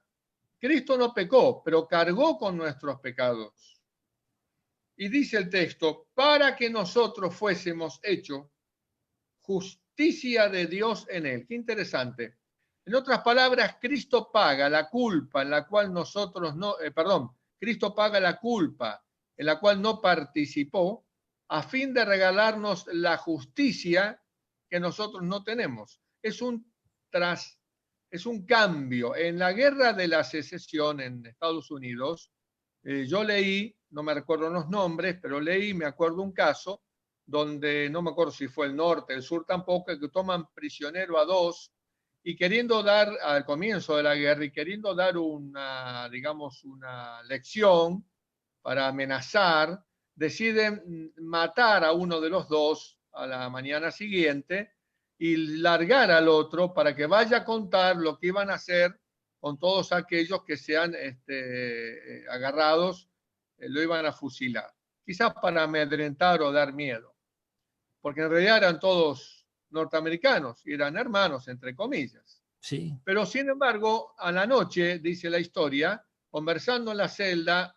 Cristo no pecó, pero cargó con nuestros pecados. Y dice el texto, para que nosotros fuésemos hechos justicia de Dios en él. Qué interesante. En otras palabras, Cristo paga la culpa en la cual nosotros no, Cristo paga la culpa en la cual no participó a fin de regalarnos la justicia que nosotros no tenemos. Es un cambio. En la guerra de la secesión en Estados Unidos, yo leí, no me recuerdo los nombres, pero leí, me acuerdo un caso donde, no me acuerdo si fue el norte, el sur tampoco, que toman prisionero a dos y queriendo dar, al comienzo de la guerra, y queriendo dar una, digamos, una lección para amenazar, deciden matar a uno de los dos a la mañana siguiente y largar al otro para que vaya a contar lo que iban a hacer con todos aquellos que sean agarrados, lo iban a fusilar. Quizás para amedrentar o dar miedo, porque en realidad eran todos norteamericanos y eran hermanos, entre comillas. Sí. Pero sin embargo, a la noche, dice la historia, conversando en la celda,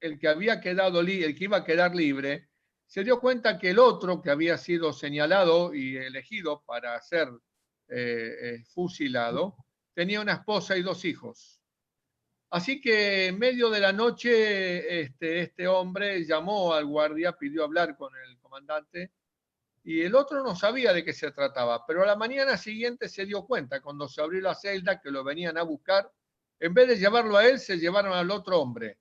el que había quedado el que iba a quedar libre, se dio cuenta que el otro que había sido señalado y elegido para ser fusilado, tenía una esposa y 2 hijos. Así que en medio de la noche este hombre llamó al guardia, pidió hablar con el comandante, y el otro no sabía de qué se trataba, pero a la mañana siguiente se dio cuenta, cuando se abrió la celda, que lo venían a buscar. En vez de llevarlo a él, se llevaron al otro hombre.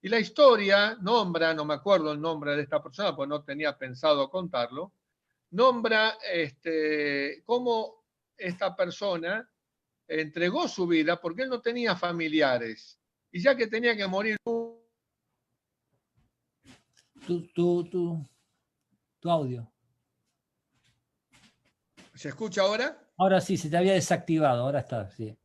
Y la historia nombra, no me acuerdo el nombre de esta persona, pues no tenía pensado contarlo, nombra cómo esta persona entregó su vida porque él no tenía familiares. Y ya que tenía que morir... Tu audio. ¿Se escucha ahora? Ahora sí, se te había desactivado, ahora está, sí.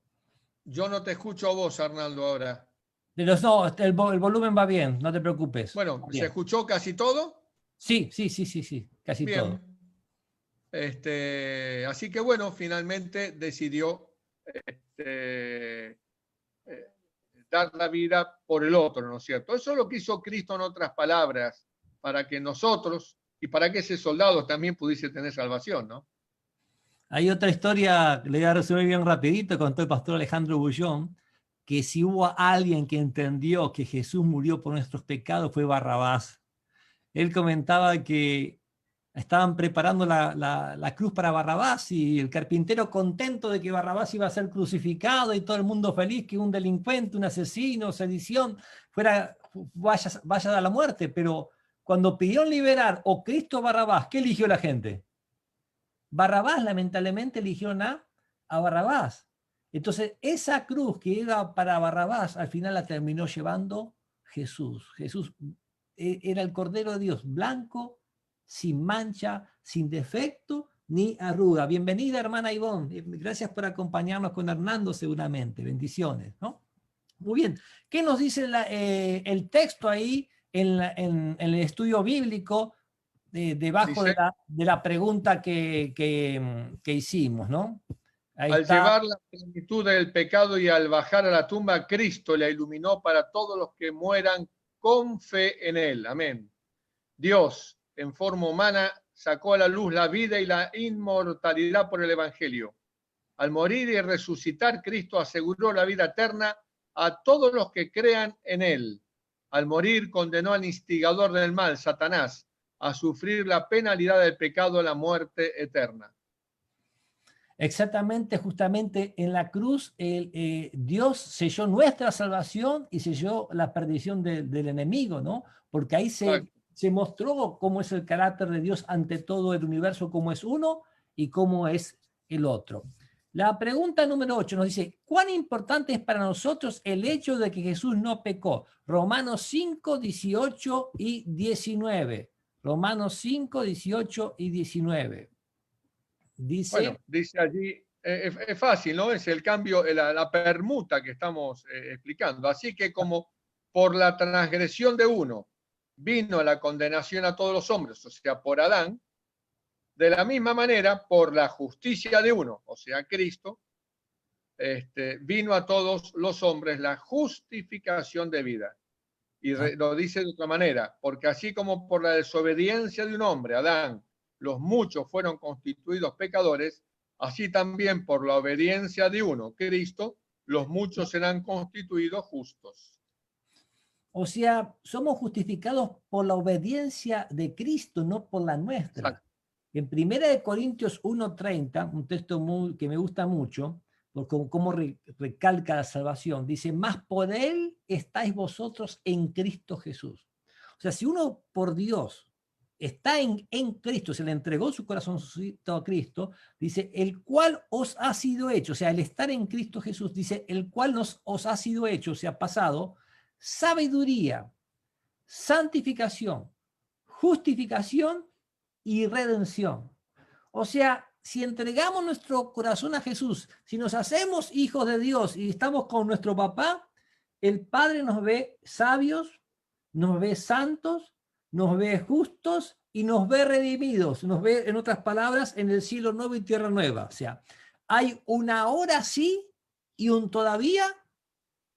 Yo no te escucho a vos, Arnaldo, ahora. No, el volumen va bien, no te preocupes. Bueno, ¿se Bien. escuchó casi todo? Sí, casi todo. Bien. Así que bueno, finalmente decidió dar la vida por el otro, ¿no es cierto? Eso es lo que hizo Cristo en otras palabras, para que nosotros y para que ese soldado también pudiese tener salvación, ¿no? Hay otra historia, le voy a resumir bien rapidito, contó el pastor Alejandro Bullón, que si hubo alguien que entendió que Jesús murió por nuestros pecados fue Barrabás. Él comentaba que estaban preparando la cruz para Barrabás y el carpintero contento de que Barrabás iba a ser crucificado y todo el mundo feliz que un delincuente, un asesino, sedición, vaya a la muerte. Pero cuando pidieron liberar o Cristo o Barrabás, ¿qué eligió la gente? Barrabás, lamentablemente, eligieron a Barrabás. Entonces, esa cruz que era para Barrabás, al final la terminó llevando Jesús. Jesús era el Cordero de Dios, blanco, sin mancha, sin defecto, ni arruga. Bienvenida, hermana Ivonne. Gracias por acompañarnos con Hernando, seguramente. Bendiciones, ¿no? Muy bien. ¿Qué nos dice el texto ahí en el estudio bíblico? Debajo Dice, de la pregunta que hicimos, ¿no? Ahí al está. llevar la plenitud del pecado y al bajar a la tumba, Cristo la iluminó para todos los que mueran con fe en él. Amén. Dios, en forma humana, sacó a la luz la vida y la inmortalidad por el Evangelio. Al morir y resucitar, Cristo aseguró la vida eterna a todos los que crean en él. Al morir, condenó al instigador del mal, Satanás, a sufrir la penalidad del pecado, la muerte eterna. Exactamente, justamente en la cruz Dios selló nuestra salvación y selló la perdición del enemigo, ¿no? Porque ahí se mostró cómo es el carácter de Dios ante todo el universo, cómo es uno y cómo es el otro. La pregunta número 8 nos dice, ¿cuán importante es para nosotros el hecho de que Jesús no pecó? Romanos 5, 18 y 19. Romanos 5, 18 y 19. Dice, bueno, dice allí, es fácil, ¿no? Es el cambio, la permuta que estamos explicando. Así que como por la transgresión de uno vino la condenación a todos los hombres, o sea, por Adán, de la misma manera, por la justicia de uno, o sea, Cristo, vino a todos los hombres la justificación de vida. Y lo dice de otra manera, porque así como por la desobediencia de un hombre, Adán, los muchos fueron constituidos pecadores, así también por la obediencia de uno, Cristo, los muchos serán constituidos justos. o sea, somos justificados por la obediencia de Cristo, no por la nuestra. Exacto. En 1 Corintios 1:30, un texto que me gusta mucho, por cómo recalca la salvación, dice, más por Él estáis vosotros en Cristo Jesús. O sea, si uno por Dios está en Cristo, se le entregó su corazoncito a Cristo, dice, el cual os ha sido hecho, o sea, el estar en Cristo Jesús, dice, el cual os ha sido hecho, o sea, pasado, sabiduría, santificación, justificación y redención. O sea, si entregamos nuestro corazón a Jesús, si nos hacemos hijos de Dios y estamos con nuestro papá, el Padre nos ve sabios, nos ve santos, nos ve justos y nos ve redimidos. Nos ve, en otras palabras, en el cielo nuevo y tierra nueva. O sea, hay una ahora sí y un todavía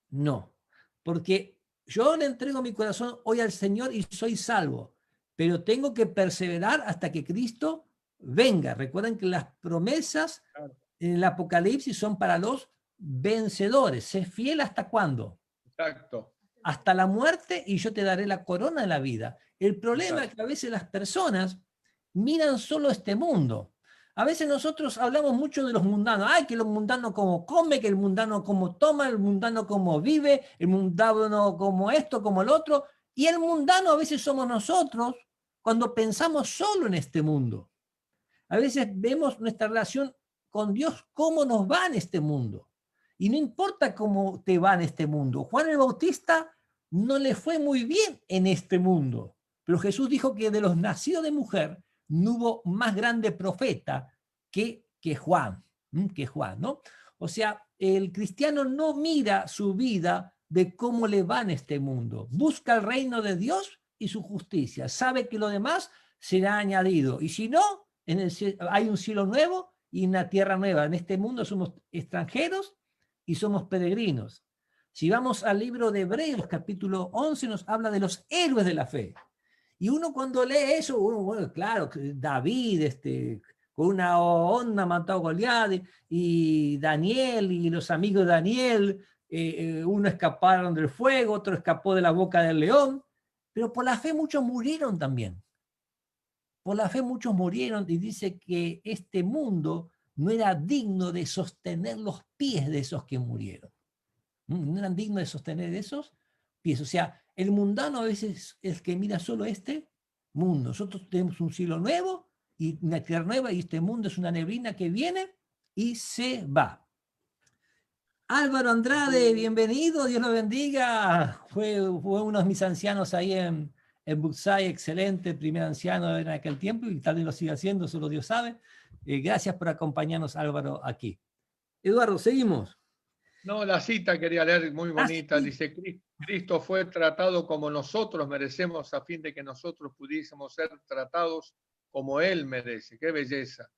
no. Porque yo le entrego mi corazón hoy al Señor y soy salvo, pero tengo que perseverar hasta que Cristo venga. Recuerden que las promesas en el Apocalipsis son para los vencedores. Sé fiel hasta cuándo. Exacto. Hasta la muerte y yo te daré la corona de la vida. El problema Exacto. es que a veces las personas miran solo este mundo. A veces nosotros hablamos mucho de los mundanos. Ay, que el mundano como come, que el mundano como toma, el mundano como vive, el mundano como esto, como el otro. Y el mundano a veces somos nosotros cuando pensamos solo en este mundo. A veces vemos nuestra relación con Dios, cómo nos va en este mundo. Y no importa cómo te va en este mundo. Juan el Bautista no le fue muy bien en este mundo. Pero Jesús dijo que de los nacidos de mujer no hubo más grande profeta que Juan. Que Juan, ¿no? O sea, el cristiano no mira su vida de cómo le va en este mundo. Busca el reino de Dios y su justicia. Sabe que lo demás será añadido. Y si no, hay un cielo nuevo y una tierra nueva. En este mundo somos extranjeros y somos peregrinos. Si vamos al libro de Hebreos, capítulo 11, nos habla de los héroes de la fe. Y uno cuando lee eso, bueno, claro, David, con una onda mató a Goliat, y Daniel y los amigos de Daniel, uno escaparon del fuego, otro escapó de la boca del león, pero por la fe muchos murieron también. Por la fe muchos murieron y dice que este mundo no era digno de sostener los pies de esos que murieron. No eran dignos de sostener esos pies. O sea, el mundano a veces es el que mira solo este mundo. Nosotros tenemos un cielo nuevo y una tierra nueva y este mundo es una neblina que viene y se va. Álvaro Andrade, bienvenido, Dios lo bendiga. Fue uno de mis ancianos ahí en Buxay, excelente, primer anciano en aquel tiempo y tal vez lo sigue haciendo, solo Dios sabe. Gracias por acompañarnos, Álvaro, aquí. Eduardo, seguimos. No, la cita quería leer, muy bonita. Sí. Dice, Cristo fue tratado como nosotros merecemos a fin de que nosotros pudiésemos ser tratados como Él merece. ¡Qué belleza!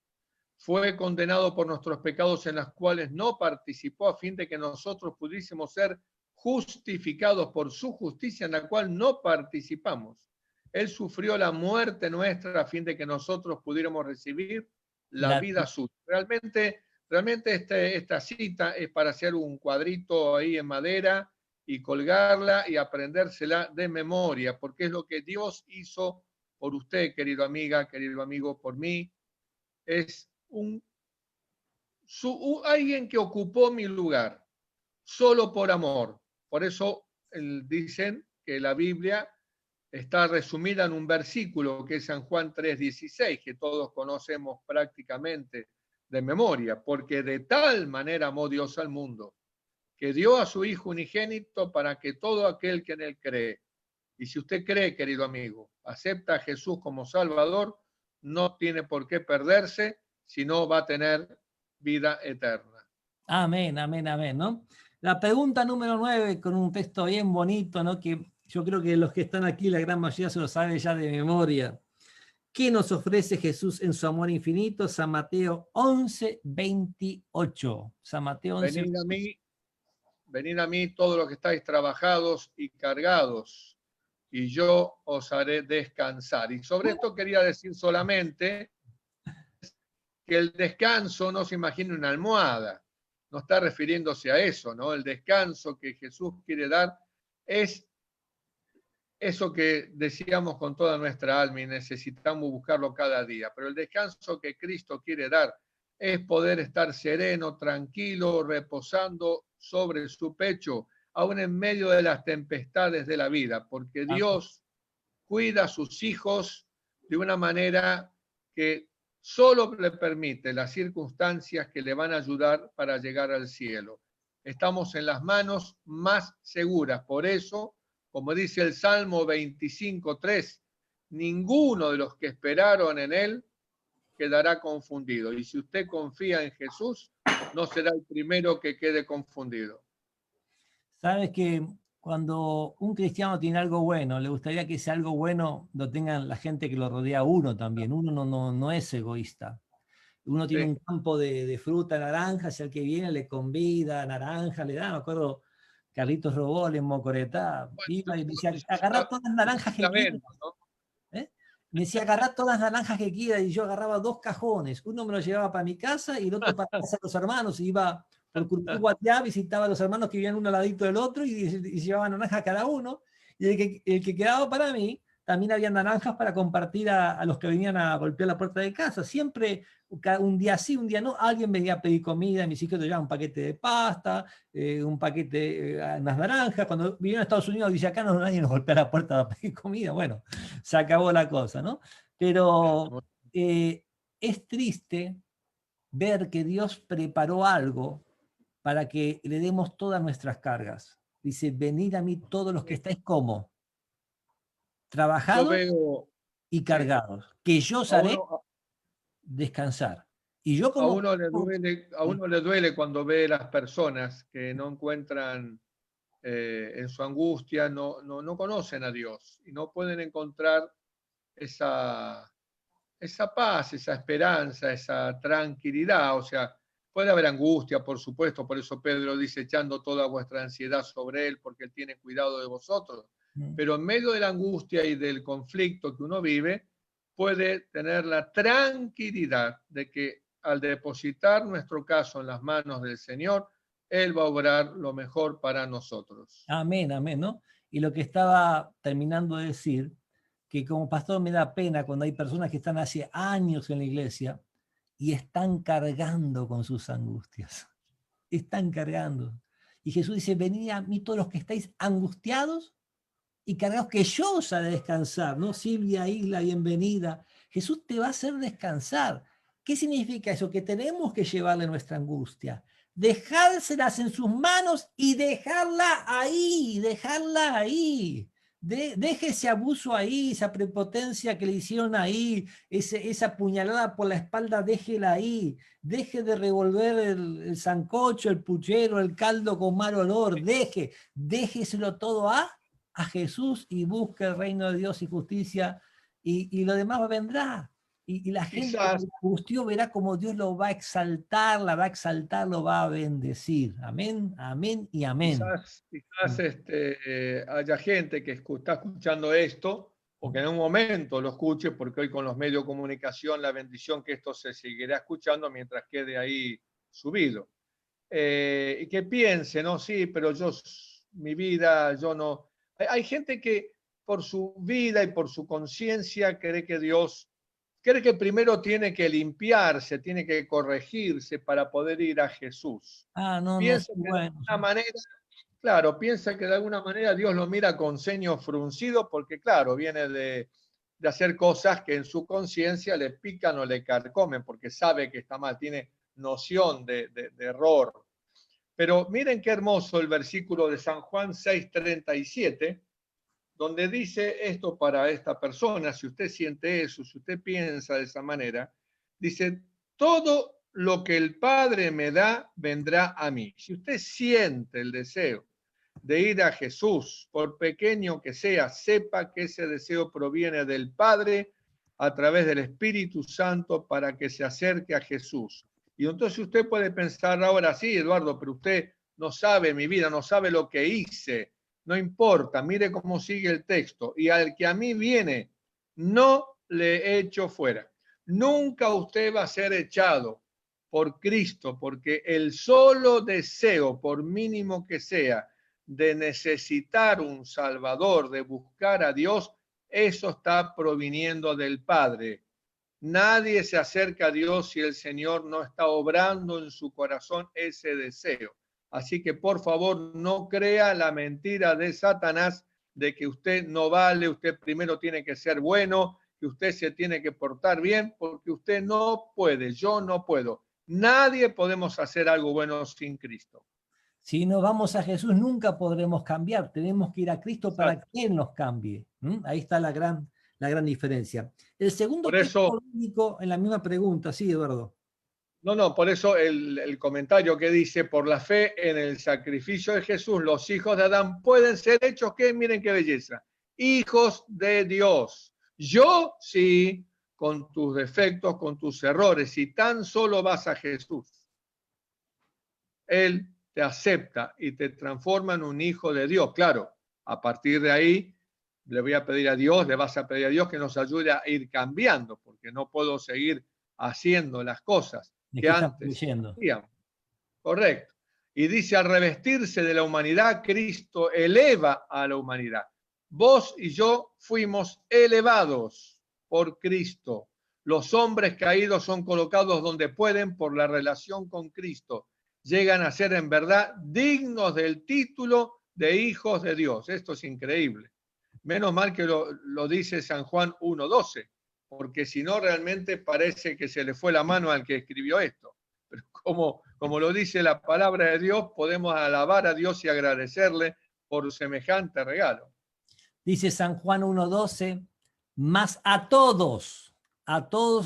Fue condenado por nuestros pecados en los cuales no participó a fin de que nosotros pudiésemos ser justificados por su justicia en la cual no participamos. Él sufrió la muerte nuestra a fin de que nosotros pudiéramos recibir la vida suya. Realmente esta cita es para hacer un cuadrito ahí en madera y colgarla y aprendérsela de memoria, porque es lo que Dios hizo por usted, querido amiga, querido amigo, por mí. Es alguien que ocupó mi lugar, solo por amor. Por eso dicen que la Biblia está resumida en un versículo que es San Juan 3:16, que todos conocemos prácticamente de memoria, porque de tal manera amó Dios al mundo, que dio a su Hijo unigénito para que todo aquel que en él cree, y si usted cree, querido amigo, acepta a Jesús como Salvador, no tiene por qué perderse, sino va a tener vida eterna. Amén, amén, amén, ¿no? La pregunta número 9, con un texto bien bonito, ¿no? Que yo creo que los que están aquí, la gran mayoría se lo sabe ya de memoria. ¿Qué nos ofrece Jesús en su amor infinito? San Mateo 11:28. San Mateo 11. Venid a mí todos los que estáis trabajados y cargados, y yo os haré descansar. Y sobre esto quería decir solamente que el descanso no se imagine una almohada, no está refiriéndose a eso, ¿no? El descanso que Jesús quiere dar es eso que decíamos con toda nuestra alma y necesitamos buscarlo cada día, pero el descanso que Cristo quiere dar es poder estar sereno, tranquilo, reposando sobre su pecho, aún en medio de las tempestades de la vida, porque Dios cuida a sus hijos de una manera que solo le permite las circunstancias que le van a ayudar para llegar al cielo. Estamos en las manos más seguras, por eso, como dice el Salmo 25:3, ninguno de los que esperaron en él quedará confundido. Y si usted confía en Jesús, no será el primero que quede confundido. Sabes que cuando un cristiano tiene algo bueno, le gustaría que ese algo bueno lo tengan la gente que lo rodea a uno también. Uno no es egoísta. Uno tiene Sí. un campo de fruta, naranjas, y al que viene le convida, naranja, le da. Me acuerdo, Carlitos Robol en Mocoretá, Bueno, iba y me decía, eso agarrá todas las naranjas que quieras. ¿no? ¿Eh? Me decía, agarrá todas las naranjas que quieras, y yo agarraba 2 cajones. Uno me lo llevaba para mi casa y el otro para casa de los hermanos. Y iba por Curcú-Guatiá, visitaba a los hermanos que vivían uno al ladito del otro y llevaban naranjas cada uno. Y el que quedaba para mí, también había naranjas para compartir a los que venían a golpear la puerta de casa. Siempre, un día sí, un día no, alguien venía a pedir comida, mis hijos llevaban un paquete de pasta, un paquete, unas naranjas. Cuando vinieron a Estados Unidos, dice, acá no nadie nos golpea la puerta para pedir comida. Bueno, se acabó la cosa, ¿no? Pero es triste ver que Dios preparó algo para que le demos todas nuestras cargas. Dice, venid a mí todos los que estáis como Yo trabajados veo, y sí, cargados, que yo os a haré uno, descansar. Y yo a como... uno le duele cuando ve las personas que no encuentran en su angustia, no conocen a Dios y no pueden encontrar esa, esa paz, esa esperanza, esa tranquilidad. O sea, puede haber angustia, por supuesto, por eso Pedro dice, echando toda vuestra ansiedad sobre Él, porque Él tiene cuidado de vosotros. Pero en medio de la angustia y del conflicto que uno vive, puede tener la tranquilidad de que al depositar nuestro caso en las manos del Señor, Él va a obrar lo mejor para nosotros. Amén, amén, ¿no? Y lo que estaba terminando de decir, que como pastor me da pena cuando hay personas que están hace años en la iglesia y están cargando con sus angustias. Están cargando. Y Jesús dice, venid a mí todos los que estáis angustiados y cargados, que yo os haré descansar, ¿no? Silvia, Isla, bienvenida. Jesús te va a hacer descansar. ¿Qué significa eso? Que tenemos que llevarle nuestra angustia, dejárselas en sus manos y dejarla ahí, dejarla ahí. Deje ese abuso ahí, esa prepotencia que le hicieron ahí, esa puñalada por la espalda, déjela ahí. Deje de revolver el sancocho, el puchero, el caldo con mal olor. Déjeselo todo a Jesús y busque el reino de Dios y justicia, y lo demás vendrá. Y la gente que Quizás se angustió verá como Dios lo va a exaltar, la va a exaltar, lo va a bendecir. Amén, amén y amén. Quizás haya gente que está escuchando esto o que en un momento lo escuche, porque hoy con los medios de comunicación la bendición que esto se seguirá escuchando mientras quede ahí subido. Y que piense, ¿no? Sí, pero mi vida, yo no. Hay gente que por su vida y por su conciencia cree que primero tiene que limpiarse, tiene que corregirse para poder ir a Jesús. No, Piensa que de bueno. alguna manera, claro, piensa que de alguna manera Dios lo mira con ceño fruncido porque, claro, viene de hacer cosas que en su conciencia le pican o le carcomen porque sabe que está mal, tiene noción de error. Pero miren qué hermoso el versículo de San Juan 6:37, donde dice esto para esta persona, si usted siente eso, si usted piensa de esa manera, dice, todo lo que el Padre me da vendrá a mí. Si usted siente el deseo de ir a Jesús, por pequeño que sea, sepa que ese deseo proviene del Padre a través del Espíritu Santo para que se acerque a Jesús. Y entonces usted puede pensar ahora, sí, Eduardo, pero usted no sabe mi vida, no sabe lo que hice. No importa, mire cómo sigue el texto. Y al que a mí viene, no le echo fuera. Nunca usted va a ser echado por Cristo, porque el solo deseo, por mínimo que sea, de necesitar un Salvador, de buscar a Dios, eso está proviniendo del Padre. Nadie se acerca a Dios si el Señor no está obrando en su corazón ese deseo. Así que por favor no crea la mentira de Satanás de que usted no vale, usted primero tiene que ser bueno, que usted se tiene que portar bien, porque usted no puede, yo no puedo. Nadie podemos hacer algo bueno sin Cristo. Si no vamos a Jesús, nunca podremos cambiar. Tenemos que ir a Cristo para Exacto. que Él nos cambie. Ahí está la la gran diferencia. El segundo Por eso, texto bíblico en la misma pregunta, sí, Eduardo. no, por eso el comentario que dice, por la fe en el sacrificio de Jesús, los hijos de Adán pueden ser hechos, que miren qué belleza, hijos de Dios. Yo sí, con tus defectos, con tus errores, si tan solo vas a Jesús, Él te acepta y te transforma en un hijo de Dios. Claro, a partir de ahí le voy a pedir a Dios, le vas a pedir a Dios que nos ayude a ir cambiando, porque no puedo seguir haciendo las cosas ¿De que qué estamos antes leyendo? hacíamos. Correcto. Y dice, al revestirse de la humanidad, Cristo eleva a la humanidad. Vos y yo fuimos elevados por Cristo. Los hombres caídos son colocados donde pueden por la relación con Cristo. Llegan a ser en verdad dignos del título de hijos de Dios. Esto es increíble. Menos mal que lo dice San Juan 1:12, porque si no realmente parece que se le fue la mano al que escribió esto. Pero como lo dice la palabra de Dios, podemos alabar a Dios y agradecerle por semejante regalo. Dice San Juan 1:12, mas a todos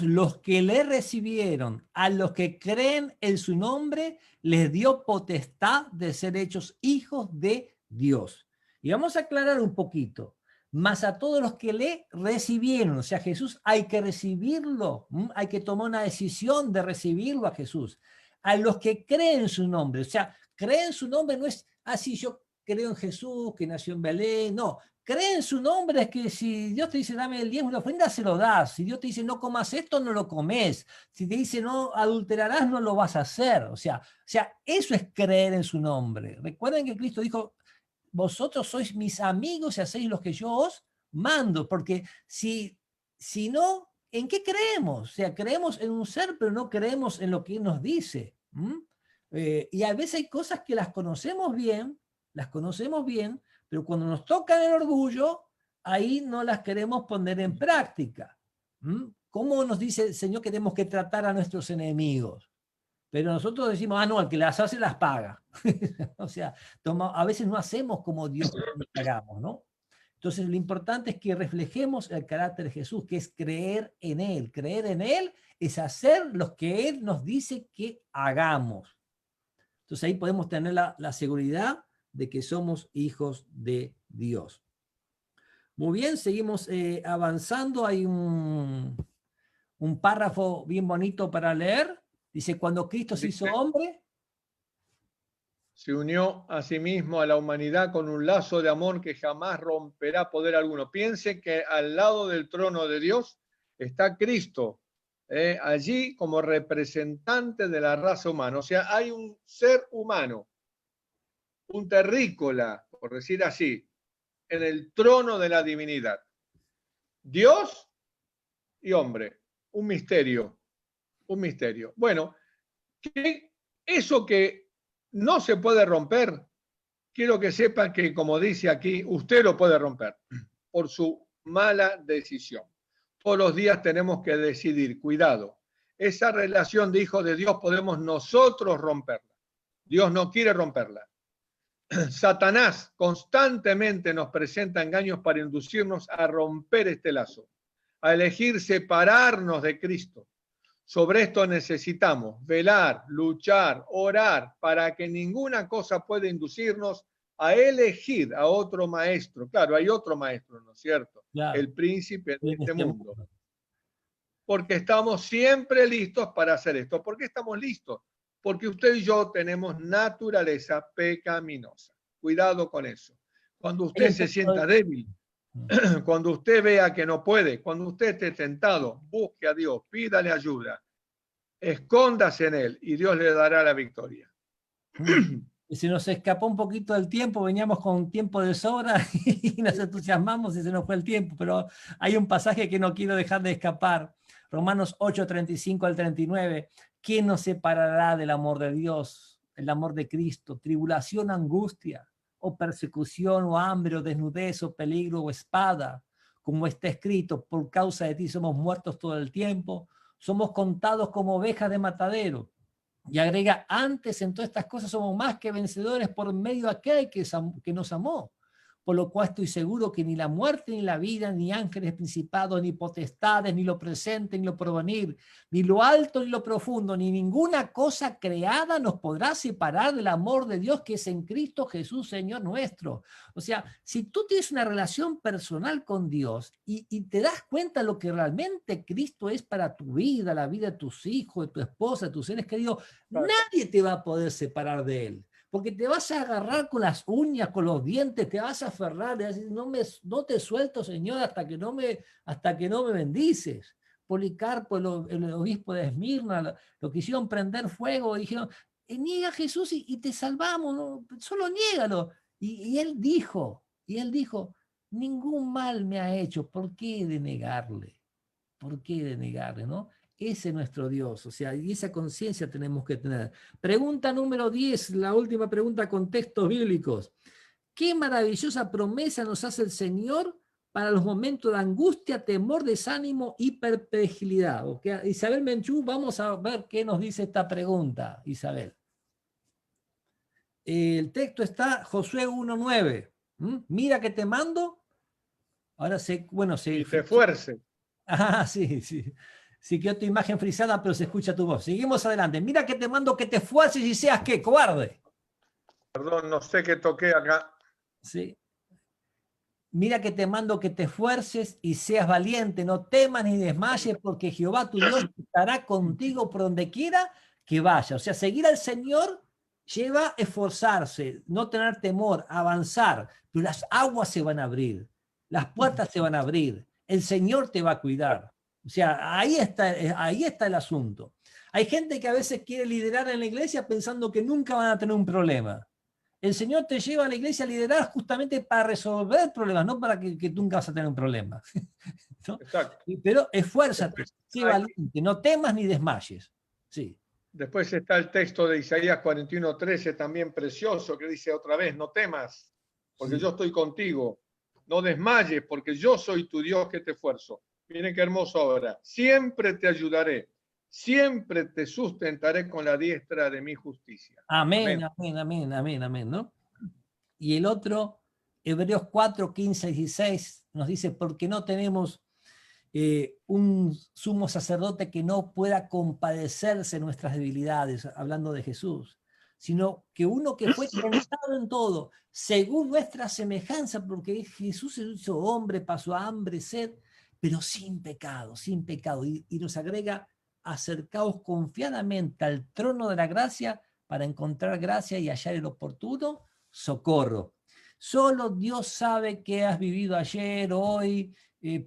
los que le recibieron, a los que creen en su nombre, les dio potestad de ser hechos hijos de Dios. Y vamos a aclarar un poquito. Mas a todos los que le recibieron, o sea, Jesús hay que recibirlo, hay que tomar una decisión de recibirlo a Jesús. A los que creen en su nombre, o sea, creen en su nombre no es así, yo creo en Jesús, que nació en Belén, no. Cree en su nombre, es que si Dios te dice dame el diezmo y la ofrenda, se lo das. Si Dios te dice no comas esto, no lo comes. Si te dice no adulterarás, no lo vas a hacer. O sea, eso es creer en su nombre. Recuerden que Cristo dijo, vosotros sois mis amigos y hacéis lo que yo os mando, porque si no, ¿en qué creemos? O sea, creemos en un ser, pero no creemos en lo que Él nos dice. Y a veces hay cosas que las conocemos bien, pero cuando nos toca el orgullo, ahí no las queremos poner en práctica. ¿Cómo nos dice el Señor que tenemos que tratar a nuestros enemigos? Pero nosotros decimos, no, el que las hace las paga. O sea, a veces no hacemos como Dios quiere que hagamos, ¿no? Entonces, lo importante es que reflejemos el carácter de Jesús, que es creer en Él. Creer en Él es hacer lo que Él nos dice que hagamos. Entonces, ahí podemos tener la seguridad de que somos hijos de Dios. Muy bien, seguimos avanzando. Hay un párrafo bien bonito para leer. Dice, cuando Cristo se hizo hombre, se unió a sí mismo a la humanidad con un lazo de amor que jamás romperá poder alguno. Piense que al lado del trono de Dios está Cristo, allí como representante de la raza humana. O sea, hay un ser humano, un terrícola, por decir así, en el trono de la divinidad. Dios y hombre, un misterio. Bueno, eso que no se puede romper, quiero que sepa que, como dice aquí, usted lo puede romper por su mala decisión. Todos los días tenemos que decidir, cuidado, esa relación de hijos de Dios podemos nosotros romperla. Dios no quiere romperla. Satanás constantemente nos presenta engaños para inducirnos a romper este lazo, a elegir separarnos de Cristo. Sobre esto necesitamos velar, luchar, orar, para que ninguna cosa pueda inducirnos a elegir a otro maestro. Claro, hay otro maestro, ¿no es cierto? claro, El príncipe de este mundo. Porque estamos siempre listos para hacer esto. ¿Por qué estamos listos? Porque usted y yo tenemos naturaleza pecaminosa. Cuidado con eso. Cuando usted se sienta débil, cuando usted vea que no puede, cuando usted esté tentado, busque a Dios, pídale ayuda, escóndase en Él y Dios le dará la victoria. Se nos escapó un poquito del tiempo, veníamos con tiempo de sobra y nos entusiasmamos y se nos fue el tiempo, pero hay un pasaje que no quiero dejar de escapar. Romanos 8, 35 al 39. ¿Quién nos separará del amor de Dios, el amor de Cristo? Tribulación, angustia, o persecución, o hambre, o desnudez, o peligro, o espada. Como está escrito, por causa de ti somos muertos todo el tiempo, somos contados como ovejas de matadero. Y agrega, antes en todas estas cosas somos más que vencedores por medio de aquel que nos amó. por lo cual estoy seguro que ni la muerte, ni la vida, ni ángeles principados, ni potestades, ni lo presente, ni lo porvenir, ni lo alto, ni lo profundo, ni ninguna cosa creada nos podrá separar del amor de Dios que es en Cristo Jesús, Señor nuestro. O sea, si tú tienes una relación personal con Dios y te das cuenta de lo que realmente Cristo es para tu vida, la vida de tus hijos, de tu esposa, de tus seres queridos, nadie te va a poder separar de Él. Porque te vas a agarrar con las uñas, con los dientes, te vas a aferrar, y vas a decir, no te suelto, Señor, hasta que no me bendices. Policarpo, el obispo de Esmirna, lo quisieron prender fuego, dijeron, niega a Jesús y te salvamos, ¿no? Solo niégalo. Y él dijo, ningún mal me ha hecho, ¿por qué de negarle? ¿Por qué de negarle, no? Ese es nuestro Dios, o sea, y esa conciencia tenemos que tener. Pregunta número 10, la última pregunta con textos bíblicos. ¿Qué maravillosa promesa nos hace el Señor para los momentos de angustia, temor, desánimo y perplejidad? Okay. Isabel Menchú, vamos a ver qué nos dice esta pregunta, Isabel. El texto está Josué 1:9. Mira que te mando. Ahora y te fuerce. Ah, sí, sí. Sí quedó tu imagen frisada, pero se escucha tu voz. Seguimos adelante. Mira que te mando que te esfuerces y seas, ¿qué? Cobarde. Perdón, no sé qué toqué acá. Sí. Mira que te mando que te esfuerces y seas valiente, no temas ni desmayes, porque Jehová tu Dios estará contigo por donde quiera que vaya. O sea, seguir al Señor lleva a esforzarse, no tener temor, avanzar, pero las aguas se van a abrir, las puertas se van a abrir, el Señor te va a cuidar. O sea, ahí está el asunto. Hay gente que a veces quiere liderar en la iglesia pensando que nunca van a tener un problema. El Señor te lleva a la iglesia a liderar justamente para resolver problemas, no para que tú nunca vas a tener un problema. ¿No? Exacto. Pero esfuérzate, Después, sé valiente, no temas ni desmayes. Sí. Después está el texto de Isaías 41:13, también precioso, que dice otra vez, no temas, porque Sí. yo estoy contigo. No desmayes, porque yo soy tu Dios que te esfuerzo. Miren qué hermoso ahora. Siempre te ayudaré. Siempre te sustentaré con la diestra de mi justicia. Amén, Amén. amén, amén, amén, amén, ¿no? Y el otro, Hebreos 4:15-16, nos dice, porque no tenemos un sumo sacerdote que no pueda compadecerse de nuestras debilidades, hablando de Jesús, sino que uno que fue tentado en todo, según nuestra semejanza, porque Jesús se hizo hombre, pasó hambre, sed, pero sin pecado, sin pecado. Y nos agrega, acercaos confiadamente al trono de la gracia para encontrar gracia y hallar el oportuno socorro. Solo Dios sabe qué has vivido ayer, hoy,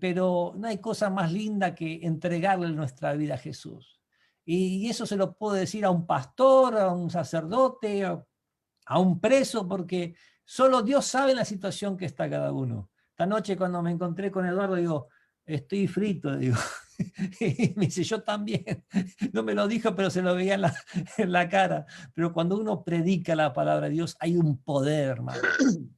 pero no hay cosa más linda que entregarle nuestra vida a Jesús. Y eso se lo puedo decir a un pastor, a un sacerdote, a un preso, porque solo Dios sabe la situación que está cada uno. Esta noche cuando me encontré con Eduardo, digo, estoy frito, digo. Y me dice, yo también. No me lo dijo, pero se lo veía en la cara. Pero cuando uno predica la palabra de Dios, hay un poder, hermano.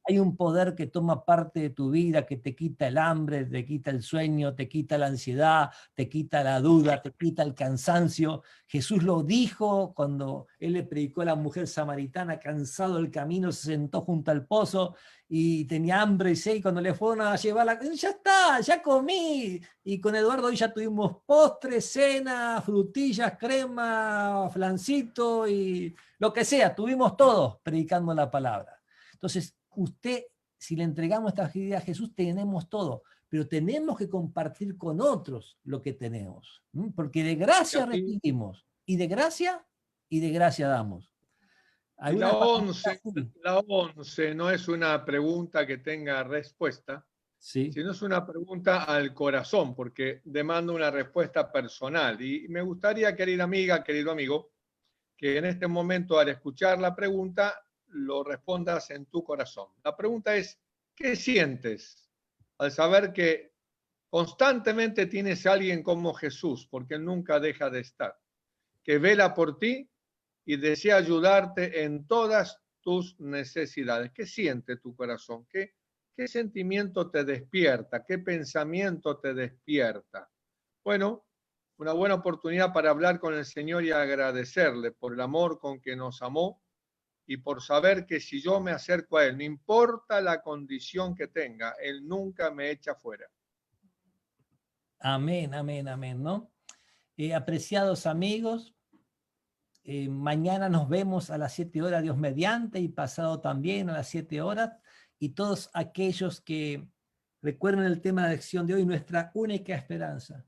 Hay un poder que toma parte de tu vida, que te quita el hambre, te quita el sueño, te quita la ansiedad, te quita la duda, te quita el cansancio. Jesús lo dijo cuando él le predicó a la mujer samaritana, cansado del camino, se sentó junto al pozo y tenía hambre y sed, y cuando le fueron a llevar ya está, ya comí. Y con Eduardo hoy ya tuvimos postre, cena, frutillas, crema, flancito y lo que sea, tuvimos todos predicando la palabra. Entonces, usted, si le entregamos esta vida a Jesús, tenemos todo, pero tenemos que compartir con otros lo que tenemos, porque de gracia recibimos, y de gracia damos. Y la 11 no es una pregunta que tenga respuesta, sí. sino es una pregunta al corazón, porque demanda una respuesta personal. Y me gustaría, querida amiga, querido amigo, que en este momento, al escuchar la pregunta, lo respondas en tu corazón. La pregunta es, ¿qué sientes al saber que constantemente tienes a alguien como Jesús, porque Él nunca deja de estar, que vela por ti y desea ayudarte en todas tus necesidades? ¿Qué siente tu corazón? ¿Qué sentimiento te despierta? ¿Qué pensamiento te despierta? Bueno, una buena oportunidad para hablar con el Señor y agradecerle por el amor con que nos amó, y por saber que si yo me acerco a Él, no importa la condición que tenga, Él nunca me echa fuera. Amén, amén, amén, ¿no? Apreciados amigos, mañana nos vemos a las 7 horas, Dios mediante, y pasado también a las 7 horas. Y todos aquellos que recuerden el tema de acción de hoy, nuestra única esperanza,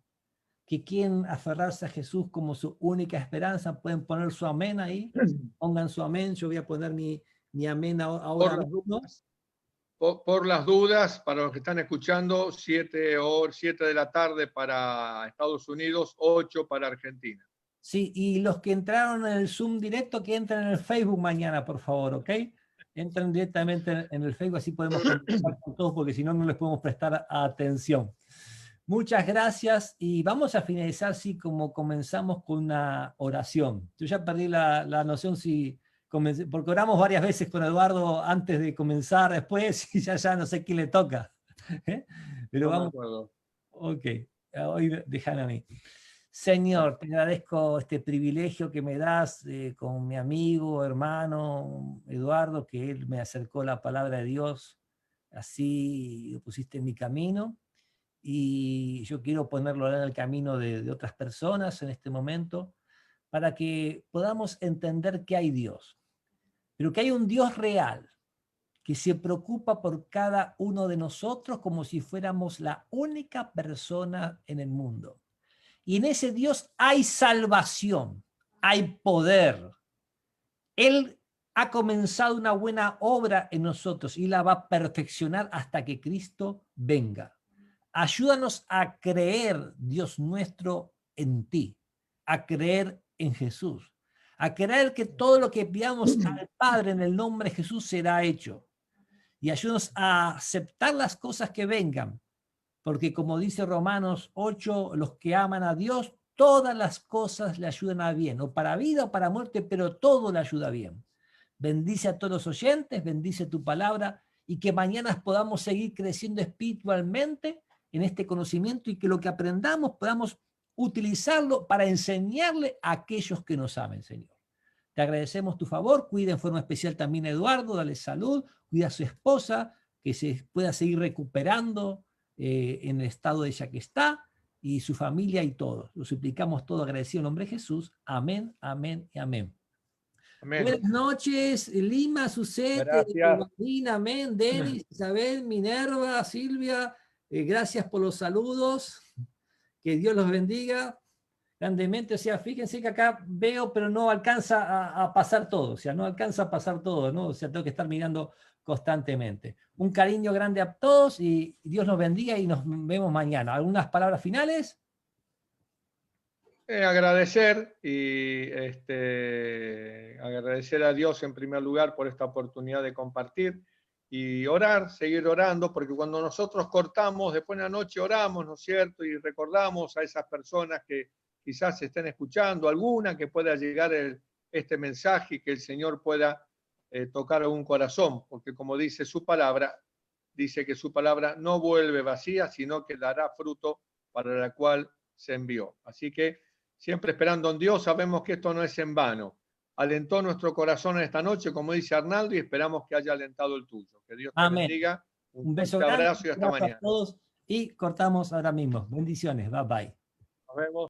que quieren aferrarse a Jesús como su única esperanza, pueden poner su amén ahí, pongan su amén, yo voy a poner mi amén ahora Por las mismo. dudas, por las dudas, para los que están escuchando, 7 de la tarde para Estados Unidos, 8 para Argentina. Sí, y los que entraron en el Zoom directo, que entren en el Facebook mañana, por favor, ¿ok? Entren directamente en el Facebook, así podemos contactar con todos, porque si no, no les podemos prestar atención. Muchas gracias, y vamos a finalizar, sí, como comenzamos, con una oración. Yo ya perdí la noción si comencé, porque oramos varias veces con Eduardo antes de comenzar, después, y ya no sé quién le toca. Pero No me vamos, acuerdo. ok, hoy déjame a mí. Señor, te agradezco este privilegio que me das con mi amigo, hermano Eduardo, que él me acercó la palabra de Dios, así lo pusiste en mi camino, y yo quiero ponerlo en el camino de otras personas en este momento, para que podamos entender que hay Dios, pero que hay un Dios real, que se preocupa por cada uno de nosotros como si fuéramos la única persona en el mundo. Y en ese Dios hay salvación, hay poder. Él ha comenzado una buena obra en nosotros y la va a perfeccionar hasta que Cristo venga. Ayúdanos a creer, Dios nuestro, en ti, a creer en Jesús, a creer que todo lo que pidamos al Padre en el nombre de Jesús será hecho. Y ayúdanos a aceptar las cosas que vengan, porque como dice Romanos 8, los que aman a Dios, todas las cosas le ayudan a bien, o para vida o para muerte, pero todo le ayuda bien. Bendice a todos los oyentes, bendice tu palabra, y que mañana podamos seguir creciendo espiritualmente en este conocimiento, y que lo que aprendamos podamos utilizarlo para enseñarle a aquellos que nos amen, Señor. Te agradecemos tu favor, cuida en forma especial también a Eduardo, dale salud, cuida a su esposa, que se pueda seguir recuperando en el estado de ella que está, y su familia y todos. Lo suplicamos todo agradecido en nombre de Jesús. Amén, amén y amén. Amén. Buenas noches, Lima, Sucete, Gracias. Martín, amén, Denis, Isabel, Minerva, Silvia, gracias por los saludos, que Dios los bendiga grandemente. O sea, fíjense que acá veo, pero no alcanza a pasar todo, o sea, no alcanza a pasar todo, ¿no? O sea, tengo que estar mirando constantemente. Un cariño grande a todos, y Dios nos bendiga, y nos vemos mañana. ¿Algunas palabras finales? Agradecer y agradecer a Dios en primer lugar por esta oportunidad de compartir y orar, seguir orando, porque cuando nosotros cortamos, después de la noche oramos, ¿no es cierto? Y recordamos a esas personas que quizás estén escuchando, alguna que pueda llegar este mensaje y que el Señor pueda tocar algún corazón, porque como dice su palabra, dice que su palabra no vuelve vacía, sino que dará fruto para la cual se envió. Así que siempre esperando en Dios, sabemos que esto no es en vano. Alentó nuestro corazón esta noche, como dice Arnaldo, y esperamos que haya alentado el tuyo. Que Dios te Amén. bendiga. Un beso fuerte grande, abrazo y hasta abrazo a mañana. todos, y cortamos ahora mismo. Bendiciones, bye bye. Nos vemos.